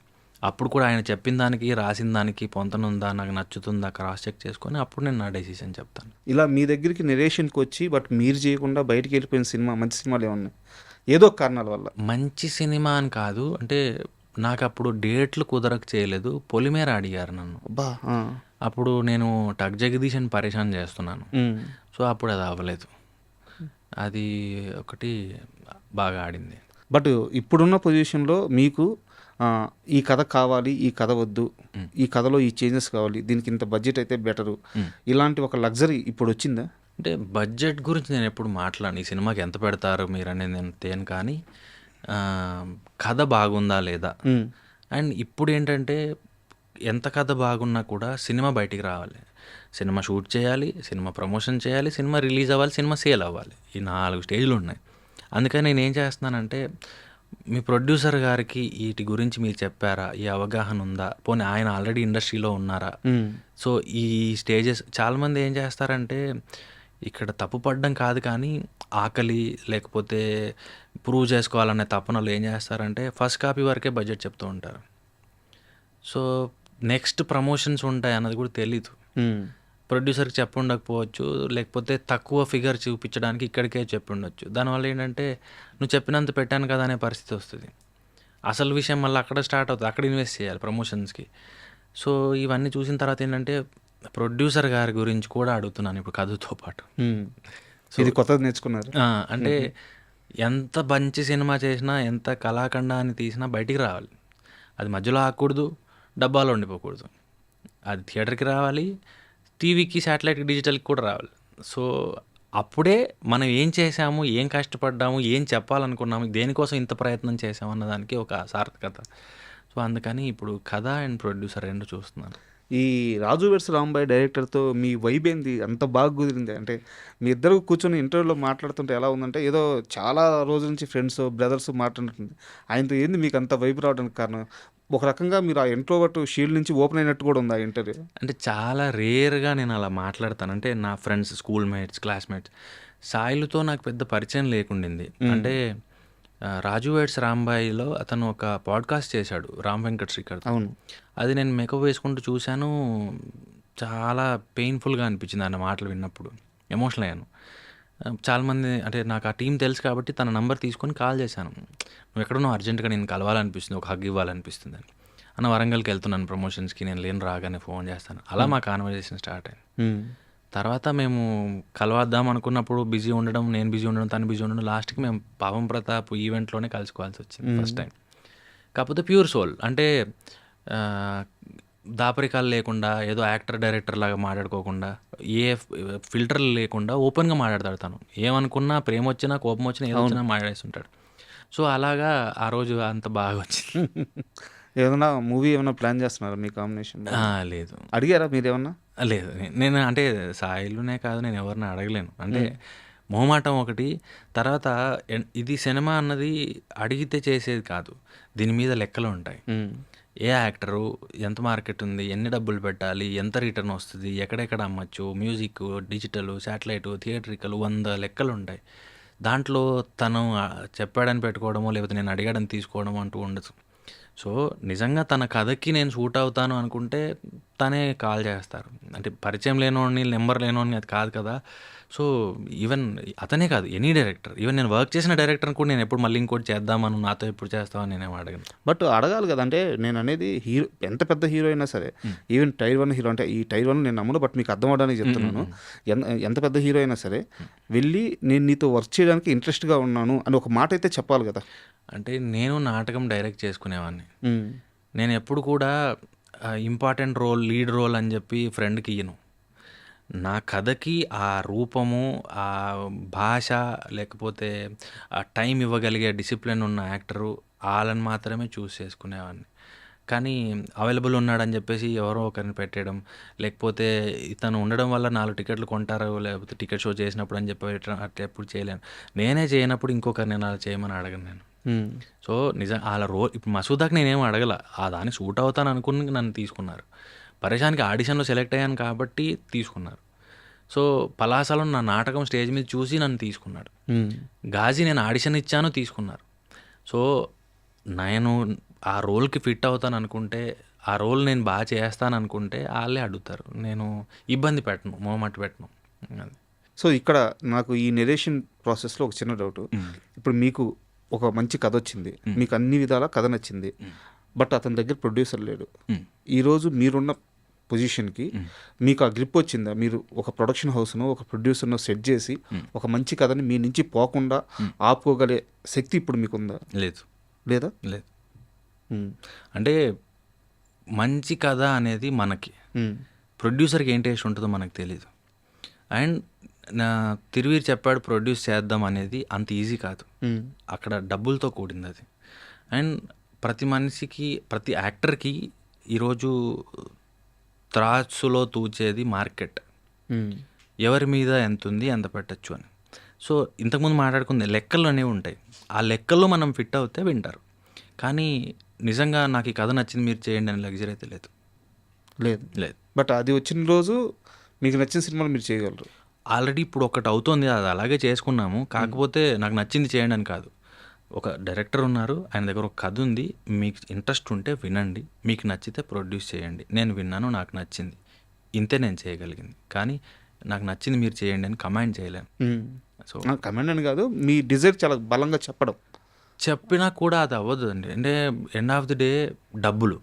అప్పుడు కూడా ఆయన చెప్పిన దానికి రాసిన దానికి పొంతనుందా, నాకు నచ్చుతుందా క్రాస్ చెక్ చేసుకొని అప్పుడు నేను నా డెసిషన్ చెప్తాను. ఇలా మీ దగ్గరికి నెరేషన్కి వచ్చి బట్ మీరు చేయకుండా బయటికి వెళ్ళిపోయిన సినిమా, మంచి సినిమాలు ఏమన్నా ఏదో కారణాల వల్ల? మంచి సినిమా అని కాదు, అంటే నాకు అప్పుడు డేట్లు కుదరక చేయలేదు, పొలిమేర అడిగారు నన్ను. అప్పుడు నేను టక్ జగదీష్ అని పరేషాన్ చేస్తున్నాను. సో అప్పుడు అది అవ్వలేదు, అది ఒకటి బాగా ఆడింది. బట్ ఇప్పుడున్న పొజిషన్లో మీకు ఈ కథ కావాలి, ఈ కథ వద్దు, ఈ కథలో ఈ చేంజెస్ కావాలి, దీనికి ఇంత బడ్జెట్ అయితే బెటరు, ఇలాంటి ఒక లగ్జరీ ఇప్పుడు వచ్చిందా? అంటే బడ్జెట్ గురించి నేను ఎప్పుడు మాట్లాడను. ఈ సినిమాకి ఎంత పెడతారు మీరు అనేది నేను తేను, కానీ కథ బాగుందా లేదా. అండ్ ఇప్పుడు ఏంటంటే ఎంత కథ బాగున్నా కూడా సినిమా బయటికి రావాలి, సినిమా షూట్ చేయాలి, సినిమా ప్రమోషన్ చేయాలి, సినిమా రిలీజ్ అవ్వాలి, సినిమా సేల్ అవ్వాలి. ఈ 4 స్టేజ్లు ఉన్నాయి. అందుకని నేను ఏం చేస్తున్నానంటే, మీ ప్రొడ్యూసర్ గారికి వీటి గురించి మీరు చెప్పారా, ఈ అవగాహన ఉందా, పోనీ ఆయన ఆల్రెడీ ఇండస్ట్రీలో ఉన్నారా. సో ఈ స్టేజెస్ చాలామంది ఏం చేస్తారంటే, ఇక్కడ తప్పు పడడం కాదు కానీ ఆకలి లేకపోతే ప్రూవ్ చేసుకోవాలనే తపనలు ఏం చేస్తారంటే ఫస్ట్ కాపీ వరకే బడ్జెట్ చెప్తూ ఉంటారు. సో నెక్స్ట్ ప్రమోషన్స్ ఉంటాయి అన్నది కూడా తెలీదు. ప్రొడ్యూసర్కి చెప్పి ఉండకపోవచ్చు, లేకపోతే తక్కువ ఫిగర్ చూపించడానికి ఇక్కడికే చెప్పి ఉండొచ్చు. దానివల్ల ఏంటంటే నువ్వు చెప్పినంత పెట్టాను కదా అనే పరిస్థితి వస్తుంది. అసలు విషయం మళ్ళీ అక్కడ స్టార్ట్ అవుతుంది, అక్కడ ఇన్వెస్ట్ చేయాలి ప్రమోషన్స్కి. సో ఇవన్నీ చూసిన తర్వాత ఏంటంటే ప్రొడ్యూసర్ గారి గురించి కూడా అడుగుతున్నాను ఇప్పుడు కథతో పాటు. ఇది కొత్తది నేర్చుకున్నారు. అంటే ఎంత మంచి సినిమా చేసినా, ఎంత కళాఖండాన్ని తీసినా బయటికి రావాలి. అది మధ్యలో ఆగకూడదు, డబ్బాలో ఉండిపోకూడదు. అది థియేటర్కి రావాలి, టీవీకి, శాటిలైట్కి, డిజిటల్కి కూడా రావాలి. సో అప్పుడే మనం ఏం చేసాము, ఏం కష్టపడ్డాము, ఏం చెప్పాలనుకున్నాము, దేనికోసం ఇంత ప్రయత్నం చేసాము అన్నదానికి ఒక సార్థకత. సో అందుకని ఇప్పుడు కథ అండ్ ప్రొడ్యూసర్ 2 చూస్తున్నాను. ఈ రాజు వెడ్స్ రాంబాయ్ డైరెక్టర్తో మీ వైబ్ ఏంది, అంత బాగా కుదిరింది? అంటే మీ ఇద్దరు కూర్చొని ఇంటర్వ్యూలో మాట్లాడుతుంటే ఎలా ఉందంటే ఏదో చాలా రోజుల నుంచి ఫ్రెండ్స్ బ్రదర్స్ మాట్లాడుతుంది. ఆయనతో ఏంది మీకు అంత వైబ్ రావడానికి కారణం? ఒక రకంగా మీరు ఆ ఇంట్రోవర్ట్ షీల్డ్ నుంచి ఓపెన్ అయినట్టు కూడా ఉంది ఆ ఇంటర్వ్యూ. అంటే చాలా రేర్గా నేను అలా మాట్లాడతాను. అంటే నా ఫ్రెండ్స్, స్కూల్ మేట్స్, క్లాస్మేట్స్, సాయిలతో నాకు పెద్ద పరిచయం లేకుండింది. అంటే రాజు వెడ్స్ రాంబాయిలో అతను ఒక పాడ్కాస్ట్ చేశాడు, రామ్ వెంకట్ శ్రీకర్. అవును, అది నేను మేకప్ వేసుకుంటూ చూశాను. చాలా పెయిన్ఫుల్గా అనిపించింది ఆయన మాటలు విన్నప్పుడు, ఎమోషనల్ అయ్యాను. చాలామంది అంటే నాకు ఆ టీం తెలుసు కాబట్టి తన నంబర్ తీసుకొని కాల్ చేశాను. నువ్వు ఎక్కడున్నావు, అర్జెంటుగా నేను కలవాలనిపిస్తుంది, ఒక హగ్ ఇవ్వాలనిపిస్తుంది అని. అన్న వరంగల్కి వెళ్తున్నాను ప్రమోషన్స్కి, నేను లేని రాగానే ఫోన్ చేస్తాను. అలా మా కాన్వర్జేషన్ స్టార్ట్ అయింది. తర్వాత మేము కలవద్దాం అనుకున్నప్పుడు బిజీ ఉండడం, నేను బిజీ ఉండడం, తను బిజీ ఉండడం, లాస్ట్కి మేము పాపం ప్రతాప్ ఈవెంట్లోనే కలుసుకోవాల్సి వచ్చింది ఫస్ట్ టైం. కాకపోతే ప్యూర్ సోల్, అంటే దాపరికాలు లేకుండా, ఏదో యాక్టర్ డైరెక్టర్ లాగా మాట్లాడుకోకుండా, ఏ ఫిల్టర్లు లేకుండా ఓపెన్గా మాట్లాడతాడు తను. ఏమనుకున్నా, ప్రేమ వచ్చినా, కోపం వచ్చినా, ఏదో వచ్చినా మాట్లాడేస్తుంటాడు. సో అలాగా ఆ రోజు అంత బాగా వచ్చింది. ఏదైనా మూవీ ఏమైనా ప్లాన్ చేస్తున్నారా మీ కాంబినేషన్? లేదు, అడిగారా మీరేమన్నా? లేదు, నేను అంటే సాయిలునే కాదు, నేను ఎవరిని అడగలేను. అంటే మొహమాటం ఒకటి. తర్వాత ఇది సినిమా అన్నది అడిగితే చేసేది కాదు, దీని మీద లెక్కలు ఉంటాయి. ఏ యాక్టరు, ఎంత మార్కెట్ ఉంది, ఎన్ని డబ్బులు పెట్టాలి, ఎంత రిటర్న్ వస్తుంది, ఎక్కడెక్కడ అమ్మచ్చు, మ్యూజిక్, డిజిటల్, శాటిలైట్, థియేటరికల్, 100 లెక్కలు ఉంటాయి. దాంట్లో తను చెప్పాడని పెట్టుకోవడమో లేకపోతే నేను అడిగాడని తీసుకోవడమో అంటూ ఉండదు. సో నిజంగా తన కథకి నేను సూట్ అవుతాను అనుకుంటే తనే కాల్ చేస్తారు. అంటే పరిచయం లేనోడిని, నెంబర్ లేనోడిని అది కాదు కదా. సో ఈవెన్ అతనే కాదు, ఎనీ డైరెక్టర్, ఈవెన్ నేను వర్క్ చేసిన డైరెక్టర్ని కూడా నేను ఎప్పుడు మళ్ళీ ఇంకోటి చేద్దామని, నాతో ఎప్పుడు చేస్తామని నేనేం అడగను. బట్ అడగాలి కదా. అంటే నేను అనేది హీరో, ఎంత పెద్ద హీరో అయినా సరే, ఈవెన్ టైర్ 1 హీరో, అంటే ఈ టైర్ 1 నేను నమ్మను, బట్ మీకు అర్థం అవడానికి చెప్తున్నాను. ఎంత పెద్ద హీరో అయినా సరే వెళ్ళి నేను నీతో వర్క్ చేయడానికి ఇంట్రెస్ట్గా ఉన్నాను అని ఒక మాట అయితే చెప్పాలి కదా. అంటే నేను నాటకం డైరెక్ట్ చేసుకునేవాడిని. నేను ఎప్పుడు కూడా ఇంపార్టెంట్ రోల్, లీడ్ రోల్ అని చెప్పి ఫ్రెండ్కి ఇయ్యను. నా కథకి ఆ రూపము, ఆ భాష, లేకపోతే ఆ టైం ఇవ్వగలిగే డిసిప్లిన్ ఉన్న యాక్టరు వాళ్ళని మాత్రమే చూస్ చేసుకునేవాడిని. కానీ అవైలబుల్ ఉన్నాడని చెప్పేసి ఎవరో ఒకరిని పెట్టడం, లేకపోతే ఇతను ఉండడం వల్ల 4 టికెట్లు కొంటారు, లేకపోతే టికెట్ షో చేసినప్పుడు అని చెప్పి అట్లా ఎప్పుడు చేయలేను. నేనే చేయనప్పుడు ఇంకొకరిని నేను అలా చేయమని అడగను నేను. సో నిజం అలా ఇప్పుడు మసూదాకి నేనేం అడగల, ఆ దాన్ని సూట్ అవుతాను అనుకుని నన్ను తీసుకున్నారు. పరేషాన్కి ఆడిషన్లో సెలెక్ట్ అయ్యాను కాబట్టి తీసుకున్నారు. సో పలాసలో నా నాటకం స్టేజ్ మీద చూసి నన్ను తీసుకున్నాడు. గాజీ నేను ఆడిషన్ ఇచ్చాను, తీసుకున్నారు. సో నేను ఆ రోల్కి ఫిట్ అవుతాను అనుకుంటే, ఆ రోల్ నేను బాగా చేస్తాను అనుకుంటే వాళ్ళే అడుగుతారు. నేను ఇబ్బంది పెట్టను, మొహమాట పెట్టను. అది. సో ఇక్కడ నాకు ఈ నెరేషన్ ప్రాసెస్లో ఒక చిన్న డౌట్. ఇప్పుడు మీకు ఒక మంచి కథ వచ్చింది, మీకు అన్ని విధాల కథ నచ్చింది, బట్ అతని దగ్గర ప్రొడ్యూసర్ లేడు. ఈరోజు మీరున్న పొజిషన్కి మీకు ఆ గ్రిప్ వచ్చిందా? మీరు ఒక ప్రొడక్షన్ హౌస్ను, ఒక ప్రొడ్యూసర్ను సెట్ చేసి ఒక మంచి కథని మీ నుంచి పోకుండా ఆపుకోగలే శక్తి ఇప్పుడు మీకుందా? లేదు. లేదా? లేదు. అంటే మంచి కథ అనేది మనకి, ప్రొడ్యూసర్కి ఏం టేస్ట్ ఉంటుందో మనకు తెలీదు. అండ్ నా తిరువీరు చెప్పాడు ప్రొడ్యూస్ చేద్దాం అనేది అంత ఈజీ కాదు, అక్కడ డబ్బులతో కూడింది అది. అండ్ ప్రతి మనిషికి, ప్రతి యాక్టర్కి ఈరోజు త్రాసులో తూచేది మార్కెట్, ఎవరి మీద ఎంత ఉంది, ఎంత పెట్టచ్చు అని. సో ఇంతకుముందు మాట్లాడుకుంది లెక్కలు అనేవి ఉంటాయి, ఆ లెక్కల్లో మనం ఫిట్ అవుతే వింటారు. కానీ నిజంగా నాకు ఈ కథ నచ్చింది మీరు చేయండి అని లగ్జరీ అయితే లేదు. లేదు. బట్ అది వచ్చిన రోజు మీకు నచ్చిన సినిమాలు మీరు చేయగలరు. ఆల్రెడీ ఇప్పుడు ఒకటి అవుతుంది, అది అలాగే చేసుకున్నాము. కాకపోతే నాకు నచ్చింది చేయండి అని కాదు. ఒక డైరెక్టర్ ఉన్నారు, ఆయన దగ్గర ఒక కథ ఉంది, మీకు ఇంట్రెస్ట్ ఉంటే వినండి, మీకు నచ్చితే ప్రొడ్యూస్ చేయండి. నేను విన్నాను, నాకు నచ్చింది, ఇంతే నేను చేయగలిగింది. కానీ నాకు నచ్చింది మీరు చేయండి అని కమాండ్ చేయలేను. సో కమాండ్ అని కాదు, మీ డిజైర్ చాలా బలంగా చెప్పడం. చెప్పినా కూడా అది అవ్వదు అండి. అంటే ఎండ్ ఆఫ్ ది డే డబ్బులు,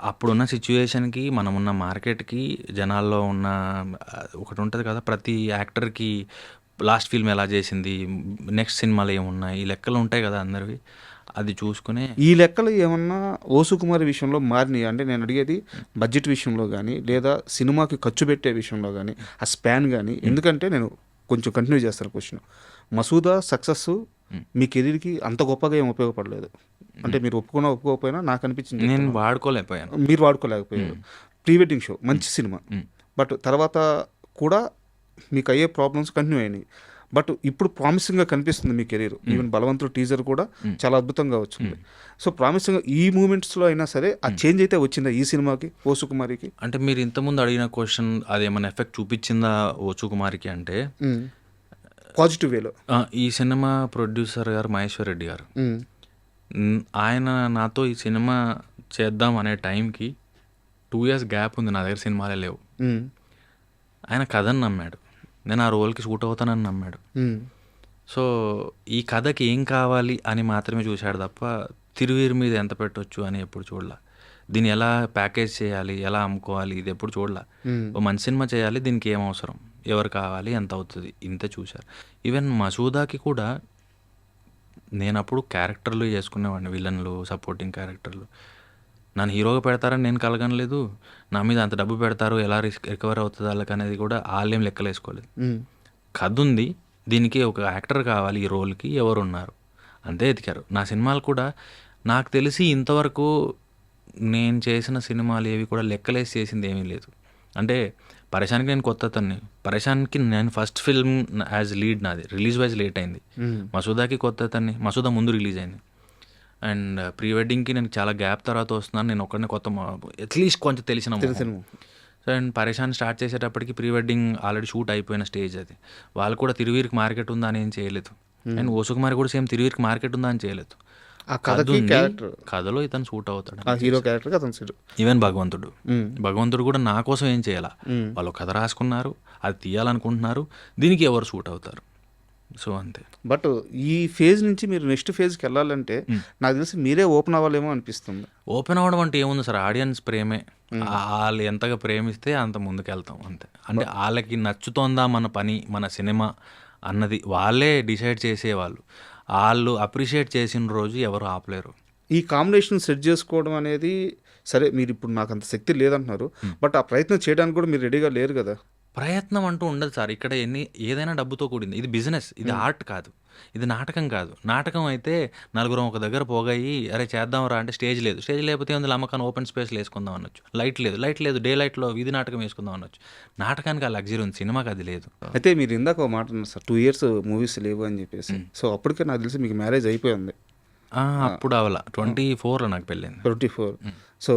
అప్పుడున్న సిచ్యువేషన్కి, మనమున్న మార్కెట్కి, జనాల్లో ఉన్న ఒకటి ఉంటుంది కదా, ప్రతి యాక్టర్కి లాస్ట్ ఫిల్మ్ ఎలా చేసింది, నెక్స్ట్ సినిమాలు ఏమున్నాయి, ఈ లెక్కలు ఉంటాయి కదా అందరివి. అది చూసుకునే ఈ లెక్కలు ఏమన్నా ఓసుకుమారి విషయంలో మారినాయి అంటే నేను అడిగేది బడ్జెట్ విషయంలో కానీ, లేదా సినిమాకి ఖర్చు పెట్టే విషయంలో కానీ, ఆ స్పాన్ కానీ. ఎందుకంటే నేను కొంచెం కంటిన్యూ చేస్తాను క్వశ్చన్. మసూదా సక్సెస్ మీ కెరీర్కి అంత గొప్పగా ఏం ఉపయోగపడలేదు. అంటే మీరు ఒప్పుకోకపోయినా నాకు అనిపించింది, నేను వాడుకోలేకపోయాను. మీరు వాడుకోలేకపోయారు. ప్రీ వెడ్డింగ్ షో మంచి సినిమా, బట్ తర్వాత కూడా మీకు అయ్యే ప్రాబ్లమ్స్ కంటిన్యూ అయినాయి. బట్ ఇప్పుడు ప్రామిసింగ్గా కనిపిస్తుంది మీ కెరీర్. ఈవెన్ బలవంతుడు టీజర్ కూడా చాలా అద్భుతంగా వచ్చింది. సో ప్రామిసింగ్గా ఈ మూమెంట్స్లో అయినా సరే ఆ చేంజ్ అయితే వచ్చిందా ఈ సినిమాకి, ఓసుకుమారికి? అంటే మీరు ఇంతకుముందు అడిగిన క్వశ్చన్ అది ఏమైనా ఎఫెక్ట్ చూపించిందా ఓసుకుమారికి అంటే పాజిటివ్ వేలో. ఈ సినిమా ప్రొడ్యూసర్ గారు మహేశ్వర్ రెడ్డి గారు, ఆయన నాతో ఈ సినిమా చేద్దాం అనే టైంకి 2 years గ్యాప్ ఉంది, నా దగ్గర సినిమాలే లేవు. ఆయన కథని నమ్మాడు, నేను ఆ రోల్కి సూట్ అవుతానని నమ్మాడు. సో ఈ కథకి ఏం కావాలి అని మాత్రమే చూశాడు తప్ప తిరువీరు మీద ఎంత పెట్టవచ్చు అని ఎప్పుడు చూడలా. దీన్ని ఎలా ప్యాకేజ్ చేయాలి, ఎలా అమ్ముకోవాలి, ఇది ఎప్పుడు చూడలా. ఓ మంచి సినిమా చేయాలి, దీనికి ఏం అవసరం, ఎవరు కావాలి, ఎంత అవుతుంది, ఇంతే చూశారు. ఈవెన్ మసూదాకి కూడా నేను అప్పుడు క్యారెక్టర్లు చేసుకునేవాడిని, విలన్లు, సపోర్టింగ్ క్యారెక్టర్లు. నన్ను హీరోగా పెడతారని నేను కలగనలేదు, నా మీద అంత డబ్బు పెడతారు, ఎలా రికవర్ అవుతుంది వాళ్ళకి అనేది కూడా వాళ్ళేం లెక్కలేసుకోలేదు. కథ ఉంది, దీనికి ఒక యాక్టర్ కావాలి, ఈ రోల్కి ఎవరు ఉన్నారు, అంతే ఎతికారు. నా సినిమాలు కూడా నాకు తెలిసి ఇంతవరకు నేను చేసిన సినిమాలు ఏవి కూడా లెక్కలేసి చేసింది ఏమీ లేదు. అంటే పరేషాన్కి నేను కొత్త అతన్ని, పరేషాన్కి నేను ఫస్ట్ ఫిల్మ్ యాజ్ లీడ్ నాది, రిలీజ్ వైజ్ లేట్ అయింది. మసూదాకి కొత్త అతన్ని, మసూదా ముందు రిలీజ్ అయింది. అండ్ ప్రీ వెడ్డింగ్కి నేను చాలా గ్యాప్ తర్వాత వస్తున్నాను, నేను ఒకరిని కొత్త అట్లీస్ట్ కొంచెం తెలిసిన. సో అండ్ పరేషాన్ స్టార్ట్ చేసేటప్పటికి ప్రీ వెడ్డింగ్ ఆల్రెడీ షూట్ అయిపోయిన స్టేజ్ అది. వాళ్ళు కూడా తిరువీరికి మార్కెట్ ఉందా అని ఏం చేయలేదు. అండ్ ఓసుకుమారి కూడా సేమ్ తిరువీరికి మార్కెట్ ఉందా అని చేయలేదు. ఆ కథకి క్యారెక్టర్, కథలో ఇతను సూట్ అవుతాడు, ఆ హీరో క్యారెక్టర్ అతను సూట్. ఈవెన్ భగవంతుడు కూడా నా కోసం ఏం చేయాలా, వాళ్ళు కథ రాసుకున్నారు, అది తీయాలనుకుంటున్నారు, దీనికి ఎవరు సూట్ అవుతారు. సో అంతే. బట్ ఈ ఫేజ్ నుంచి మీరు నెక్స్ట్ ఫేజ్కి వెళ్ళాలంటే నాకు తెలిసి మీరే ఓపెన్ అవ్వాలేమో అనిపిస్తుంది. ఓపెన్ అవ్వడం అంటే ఏముంది సార్, ఆడియన్స్ ప్రేమే, వాళ్ళు ఎంతగా ప్రేమిస్తే అంత ముందుకెళ్తాం అంతే. అంటే వాళ్ళకి నచ్చుతోందా మన పని, మన సినిమా అన్నది వాళ్ళే డిసైడ్ చేసేవాళ్ళు. వాళ్ళు అప్రిషియేట్ చేసిన రోజు ఎవరు ఆపలేరు. ఈ కాంబినేషన్ సెట్ చేసుకోవడం అనేది సరే, మీరు ఇప్పుడు నాకు అంత శక్తి లేదంటున్నారు, బట్ ఆ ప్రయత్నం చేయడానికి కూడా మీరు రెడీగా లేరు కదా. ప్రయత్నం అంటూ ఉండదు సార్, ఇక్కడ ఏదైనా డబ్బుతో కూడింది. ఇది బిజినెస్, ఇది ఆర్ట్ కాదు, ఇది నాటకం కాదు. నాటకం అయితే నలుగురం ఒక దగ్గర పోగాయి, అరే చేద్దాం రా అంటే స్టేజ్ లేదు, స్టేజ్ లేకపోతే ఉంది అమ్మకాన్ని ఓపెన్ స్పేస్లో వేసుకుందాం అనొచ్చు. లైట్ లేదు, డే లైట్లో వీధి నాటకం వేసుకుందాం అనొచ్చు. నాటకానికి ఆ లగ్జరీ ఉంది, సినిమాకి అది లేదు. అయితే మీరు ఇందాక ఒక మాట అన్నారు సార్, 2 years మూవీస్ లేవు అని చెప్పేసి. సో అప్పటికే నాకు తెలిసి మీకు మ్యారేజ్ అయిపోయింది. అప్పుడు అవలా 24లో నాకు పెళ్ళింది. 24. సో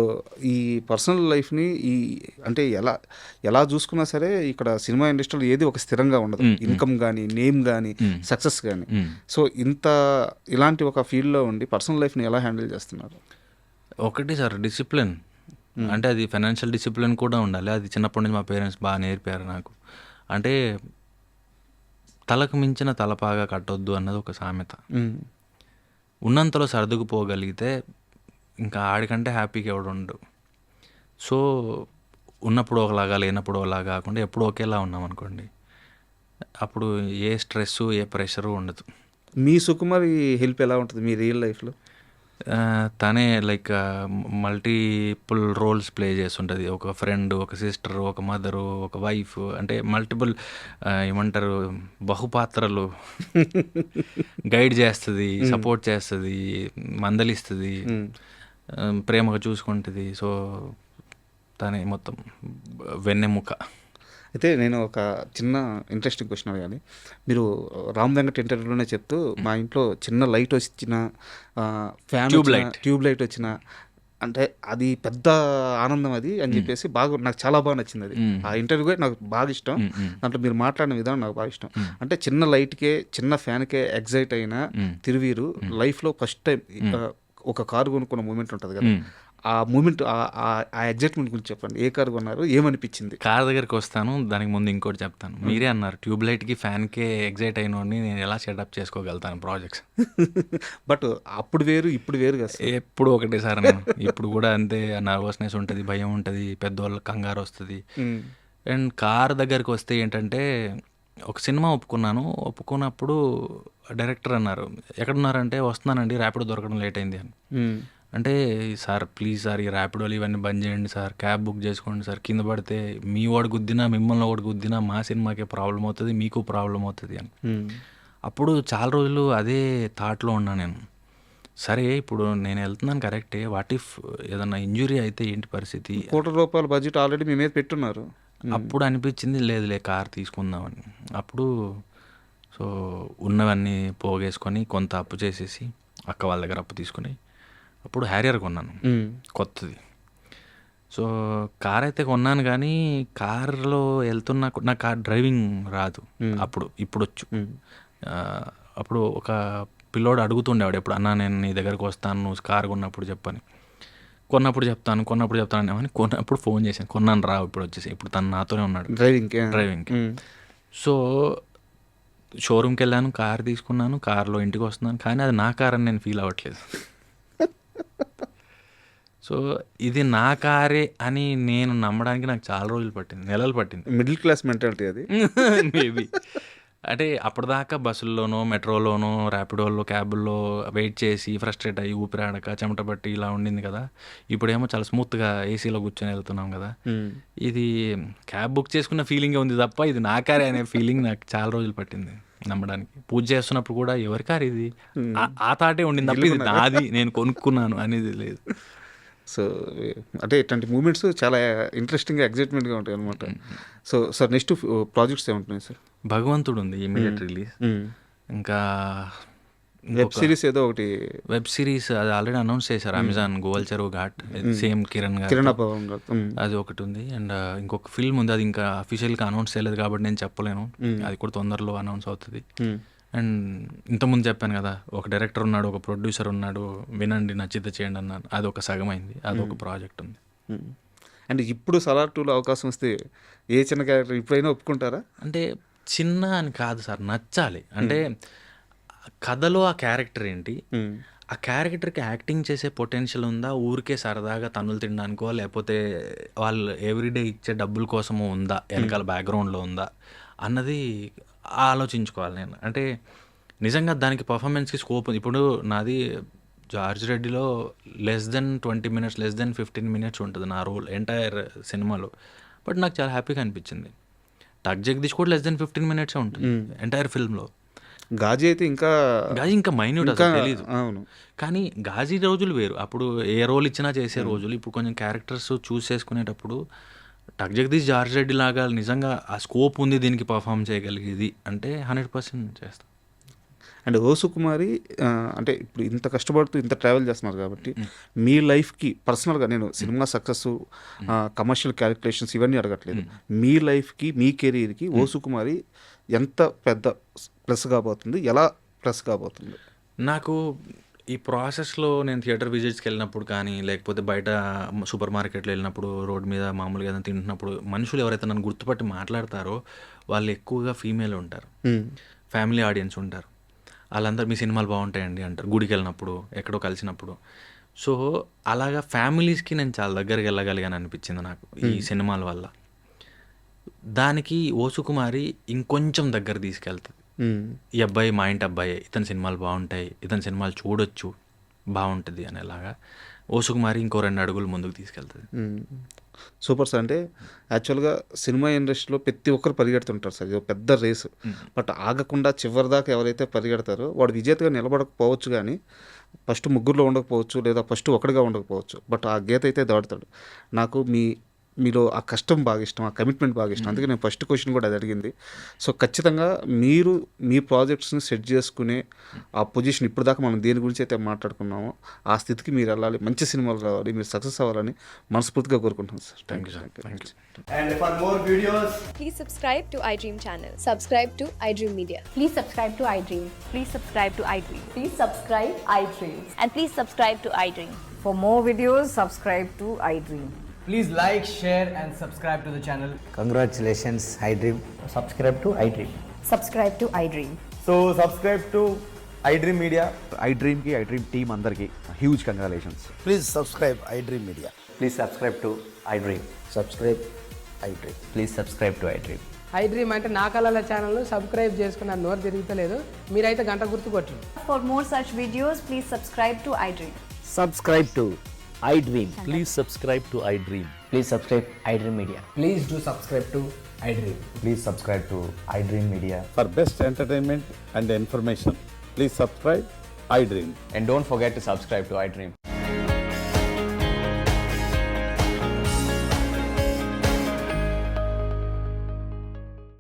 ఈ పర్సనల్ లైఫ్ని ఈ అంటే ఎలా చూసుకున్నా సరే ఇక్కడ సినిమా ఇండస్ట్రీలో ఏది ఒక స్థిరంగా ఉండదు. ఇన్కమ్ కానీ, నేమ్ కానీ, సక్సెస్ కానీ. సో ఇలాంటి ఒక ఫీల్డ్లో ఉండి పర్సనల్ లైఫ్ని ఎలా హ్యాండిల్ చేస్తున్నారు? ఒకటి సార్, డిసిప్లిన్. అంటే అది ఫైనాన్షియల్ డిసిప్లిన్ కూడా ఉండాలి. అది చిన్నప్పటి నుంచి మా పేరెంట్స్ బాగా నేర్పారు నాకు. అంటే తలకు మించిన తలపాగా కట్టొద్దు అన్నది ఒక సామెత. ఉన్నంతలో సర్దుకుపోగలిగితే ఇంకా ఆడికంటే హ్యాపీగా ఎవడు ఉండడు. సో ఉన్నప్పుడు ఒకలాగా, లేనప్పుడు ఒకలాగా కాకుండా ఎప్పుడు ఒకేలా ఉన్నాం అనుకోండి, అప్పుడు ఏ స్ట్రెస్సు, ఏ ప్రెషరు ఉండదు. మీ సుకుమారి హెల్ప్ ఎలా ఉంటుంది మీ రియల్ లైఫ్లో? తనే లైక్ మల్టిపుల్ రోల్స్ ప్లే చేస్తుంటుంది. ఒక ఫ్రెండ్, ఒక సిస్టర్, ఒక మదరు, ఒక వైఫ్, అంటే మల్టిపుల్ ఏమంటారు బహుపాత్రలు గైడ్ చేస్తుంది, సపోర్ట్ చేస్తుంది, మందలిస్తుంది, ప్రేమగా చూసుకుంటుంది. సో తనే మొత్తం వెన్నెముక. అయితే నేను ఒక చిన్న ఇంట్రెస్టింగ్ క్వశ్చన్ అడగాలి. మీరు రామ్ వెంకట్ ఇంటర్వ్యూలోనే చెప్తూ మా ఇంట్లో చిన్న లైట్ వచ్చిన ఫ్యాన్ ట్యూబ్ లైట్ వచ్చిన అంటే అది పెద్ద ఆనందం అది అని చెప్పేసి బాగా నాకు చాలా బాగా నచ్చింది అది. ఆ ఇంటర్వ్యూ కూడా నాకు బాగా ఇష్టం. దాంట్లో మీరు మాట్లాడిన విధానం నాకు బాగా ఇష్టం. అంటే చిన్న లైట్కే చిన్న ఫ్యాన్కే ఎగ్జైట్ అయిన తిరువీరు లైఫ్లో ఫస్ట్ టైం ఒక కారు కొనుక్కున్న మూమెంట్ ఉంటుంది కదా, ఆ మూమెంట్ ఆ ఎగ్జైట్మెంట్ గురించి చెప్పండి. ఏ కారు కొన్నారు, ఏమనిపించింది? కార్ దగ్గరికి వస్తాను, దానికి ముందు ఇంకోటి చెప్తాను. మీరే అన్నారు ట్యూబ్ లైట్కి ఫ్యాన్కే ఎగ్జైట్ అయినోడిని నేను ఎలా సెటప్ చేసుకోగలుగుతాను ప్రాజెక్ట్స్. బట్ అప్పుడు వేరు ఇప్పుడు వేరు కదా. ఎప్పుడు ఒకటే సార్, నేను ఇప్పుడు కూడా అంతే. నర్వస్నెస్ ఉంటుంది, భయం ఉంటుంది, పెద్దవాళ్ళ కంగారు వస్తుంది. అండ్ కార్ దగ్గరికి వస్తే ఏంటంటే, ఒక సినిమా ఒప్పుకున్నప్పుడు డైరెక్టర్ అన్నారు ఎక్కడున్నారంటే, వస్తున్నానండి ర్యాపిడో దొరకడం లేట్ అయింది అని. అంటే సార్ ప్లీజ్ సార్ ఈ ర్యాపిడోలు ఇవన్నీ బంద్ చేయండి సార్, క్యాబ్ బుక్ చేసుకోండి సార్, కింద పడితే మీ వాడు గుద్దినా మిమ్మల్ని వాడు గుద్దినా మా సినిమాకే ప్రాబ్లం అవుతుంది, మీకు ప్రాబ్లం అవుతుంది అని. అప్పుడు చాలా రోజులు అదే థాట్లో ఉన్నా నేను. సరే ఇప్పుడు నేను వెళ్తున్నాను కరెక్టే, వాట్ ఇఫ్ ఏదన్నా ఇంజురీ అయితే ఏంటి పరిస్థితి? ₹1,00,00,000 బడ్జెట్ ఆల్రెడీ మీ మీద పెట్టున్నారు. అప్పుడు అనిపించింది లేదులే కార్ తీసుకుందామని. అప్పుడు సో ఉన్నవన్నీ పోగేసుకొని కొంత అప్పు చేసేసి అక్క వాళ్ళ దగ్గర అప్పు తీసుకుని అప్పుడు హ్యారియర్ కొన్నాను, కొత్తది. సో కార్ అయితే కొన్నాను, కానీ కార్లో వెళ్తున్నా నాకు కార్ డ్రైవింగ్ రాదు అప్పుడు. ఇప్పుడు వచ్చు. అప్పుడు ఒక పిల్లోడు అడుగుతుండేవాడు ఎప్పుడు, అన్నా నేను నీ దగ్గరకు వస్తాను నువ్వు కార్ కొన్నప్పుడు చెప్పని. కొన్నప్పుడు చెప్తాను అని కొన్నప్పుడు ఫోన్ చేశాను, కొన్నాను రా ఇప్పుడు వచ్చేసి. ఇప్పుడు తను నాతోనే ఉన్నాడు డ్రైవింగ్కి. సో షోరూమ్కి వెళ్ళాను, కార్ తీసుకున్నాను, కార్లో ఇంటికి వస్తున్నాను, కానీ అది నా కార్ అని నేను ఫీల్ అవ్వట్లేదు. సో ఇది నా కారే అని నేను నమ్మడానికి నాకు చాలా రోజులు పట్టింది, నెలలు పట్టింది. మిడిల్ క్లాస్ మెంటాలిటీ అది మేబీ. అంటే అప్పటిదాకా బస్సుల్లోనో, మెట్రోలోనో, ర్యాపిడోల్లో, క్యాబుల్లో వెయిట్ చేసి ఫ్రస్ట్రేట్ అయ్యి ఊపిరాడక చెమట పట్టి ఇలా ఉండింది కదా. ఇప్పుడేమో చాలా స్మూత్గా ఏసీలో కూర్చొని వెళ్తున్నాం కదా. ఇది క్యాబ్ బుక్ చేసుకున్న ఫీలింగే ఉంది తప్ప ఇది నా కారే అనే ఫీలింగ్ నాకు చాలా రోజులు పట్టింది నమ్మడానికి. పూజ చేస్తున్నప్పుడు కూడా ఎవరి కారు ఇది, ఆ తాటే ఉండింది తప్ప ఇది నాది నేను కొనుక్కున్నాను అనేది లేదు. సో అంటే ఇట్లాంటి మూమెంట్స్ చాలా ఇంట్రెస్టింగ్గా ఎగ్జైట్మెంట్గా ఉంటాయి అనమాట. సో సార్ నెక్స్ట్ ప్రాజెక్ట్స్ ఏముంటున్నాయి సార్? భగవంతుడు ఉంది ఇమీడియట్ రిలీజ్. ఇంకా వెబ్ సిరీస్ ఏదో ఒకటి, వెబ్ సిరీస్ అది ఆల్రెడీ అనౌన్స్ చేశారు అమెజాన్, గోవల్ చెరువు ఘాట్, సేమ్ కిరణ్ అబ్బవరం గారు, అది ఒకటి ఉంది. అండ్ ఇంకొక ఫిల్మ్ ఉంది, అది ఇంకా అఫీషియల్గా అనౌన్స్ చేయలేదు కాబట్టి నేను చెప్పలేను, అది కూడా తొందరలో అనౌన్స్ అవుతుంది. అండ్ ఇంతకుముందు చెప్పాను కదా, ఒక డైరెక్టర్ ఉన్నాడు, ఒక ప్రొడ్యూసర్ ఉన్నాడు, వినండి నచ్చితే చేయండి అన్నాను, అది ఒక సగం అయింది, అది ఒక ప్రాజెక్ట్ ఉంది. అండ్ ఇప్పుడు సలార్ 2లో అవకాశం వస్తే ఏ చిన్న క్యారెక్టర్ ఇప్పుడైనా ఒప్పుకుంటారా? అంటే చిన్న అని కాదు సార్, నచ్చాలి. అంటే కథలో ఆ క్యారెక్టర్ ఏంటి, ఆ క్యారెక్టర్కి యాక్టింగ్ చేసే పొటెన్షియల్ ఉందా, ఊరికే సరదాగా తన్నులు తినడానికో లేకపోతే వాళ్ళు ఎవ్రీడే ఇచ్చే డబ్బుల కోసమో ఉందా, వెనకాల బ్యాక్గ్రౌండ్లో ఉందా అన్నది ఆలోచించుకోవాలి నేను. అంటే నిజంగా దానికి పర్ఫార్మెన్స్కి స్కోప్ ఉంది. ఇప్పుడు నాది జార్జ్ రెడ్డిలో less than 20 minutes, less than 15 minutes ఉంటుంది నా రోల్ ఎంటైర్ సినిమాలో. బట్ నాకు చాలా హ్యాపీగా అనిపించింది. టక్ జగదీష్ కూడా లెస్ దెన్ 15 minutes ఉంటుంది ఎంటైర్ ఫిల్మ్లో. గాజీ అయితే ఇంకా మైన్యూట్ అసలు తెలీదు. కానీ గాజీ రోజులు వేరు, అప్పుడు ఏ రోల్ ఇచ్చినా చేసే రోజులు. ఇప్పుడు కొంచెం క్యారెక్టర్స్ చూస్ చేసుకునేటప్పుడు టక్ జగదీష్, జార్జ్ రెడ్డి లాగా నిజంగా ఆ స్కోప్ ఉంది దీనికి పర్ఫామ్ చేయగలిగేది అంటే 100% చేస్తాం. అండ్ ఓ సుకుమారి అంటే ఇప్పుడు ఇంత కష్టపడుతూ ఇంత ట్రావెల్ చేస్తున్నారు కాబట్టి మీ లైఫ్కి పర్సనల్గా, నేను సినిమా సక్సెస్, కమర్షియల్ క్యాలిక్యులేషన్స్ ఇవన్నీ అడగట్లేదు, మీ లైఫ్కి మీ కెరీర్కి ఓ సుకుమారి ఎంత పెద్ద ప్లస్ కాబోతుంది, ఎలా ప్లస్ కాబోతుంది? నాకు ఈ ప్రాసెస్లో నేను థియేటర్ విజిట్స్కి వెళ్ళినప్పుడు కానీ, లేకపోతే బయట సూపర్ మార్కెట్లో వెళ్ళినప్పుడు, రోడ్ మీద మామూలుగా ఏదైనా తింటున్నప్పుడు మనుషులు ఎవరైతే నన్ను గుర్తుపట్టి మాట్లాడతారో వాళ్ళు ఎక్కువగా ఫీమేల్ ఉంటారు, ఫ్యామిలీ ఆడియన్స్ ఉంటారు. వాళ్ళందరూ మీ సినిమాలు బాగుంటాయండి అంటారు గుడికి వెళ్ళినప్పుడు, ఎక్కడో కలిసినప్పుడు. సో అలాగా ఫ్యామిలీస్కి నేను చాలా దగ్గరికి వెళ్ళగలిగాను అనిపించింది నాకు ఈ సినిమాల వల్ల. దానికి ఓ సుకుమారి ఇంకొంచెం దగ్గర తీసుకెళ్తుంది. ఈ అబ్బాయి మా ఇంటి అబ్బాయి, ఇతని సినిమాలు బాగుంటాయి, ఇతని సినిమాలు చూడొచ్చు, బాగుంటుంది అనేలాగా ఓసుకుమారి ఇంకో 2 అడుగులు ముందుకు తీసుకెళ్తుంది. Super sir. అంటే యాక్చువల్గా సినిమా ఇండస్ట్రీలో ప్రతి ఒక్కరు పరిగెడుతుంటారు సార్, ఇది ఒక పెద్ద రేసు. బట్ ఆగకుండా చివరి దాకా ఎవరైతే పరిగెడతారో వాడు విజేతగా నిలబడకపోవచ్చు, కానీ ఫస్ట్ ముగ్గురులో ఉండకపోవచ్చు, లేదా ఫస్ట్ ఒకటిగా ఉండకపోవచ్చు, బట్ ఆ గీత అయితే దాటుతాడు. నాకు మీలో ఆ కష్టం బాగా ఇష్టం, ఆ కమిట్మెంట్ బాగా ఇష్టం. అందుకే నేను ఫస్ట్ క్వశ్చన్ కూడా అది అడిగింది. సో ఖచ్చితంగా మీరు మీ ప్రాజెక్ట్స్ని సెట్ చేసుకునే ఆ పొజిషన్, ఇప్పుడు దాకా మనం దేని గురించి అయితే మాట్లాడుకున్నామో ఆ స్థితికి మీరు వెళ్ళాలి, మంచి సినిమాలు రావాలి, మీరు సక్సెస్ అవ్వాలని మనస్ఫూర్తిగా కోరుకుంటున్నాను sir. Thank you sir. Thank you. And for more videos, Please subscribe to iDream channel. Subscribe to iDream Media. Please subscribe to iDream. Please subscribe to iDream. Please subscribe iDream. And please subscribe to iDream. For more videos, subscribe to iDream. please like, share, and subscribe to the channel. Congratulations, iDream. Subscribe to iDream. Subscribe to iDream. So subscribe to iDream Media. iDream ki iDream team అందరికి huge congratulations. Please subscribe iDream Media. Please subscribe to iDream. Subscribe iDream. Please subscribe to iDream. iDream అంటే నా కళల channel subscribe చేసుకున్న నోరు తిరుగుతలేదు, మీరైతే గంట గుర్తు కొట్టండి. For more such videos, please subscribe to iDream. Subscribe to iDream. Please subscribe to iDream. Please subscribe iDream Media. Please do subscribe to iDream. Please subscribe to iDream Media. For best entertainment and information, please subscribe iDream. And don't forget to subscribe to iDream.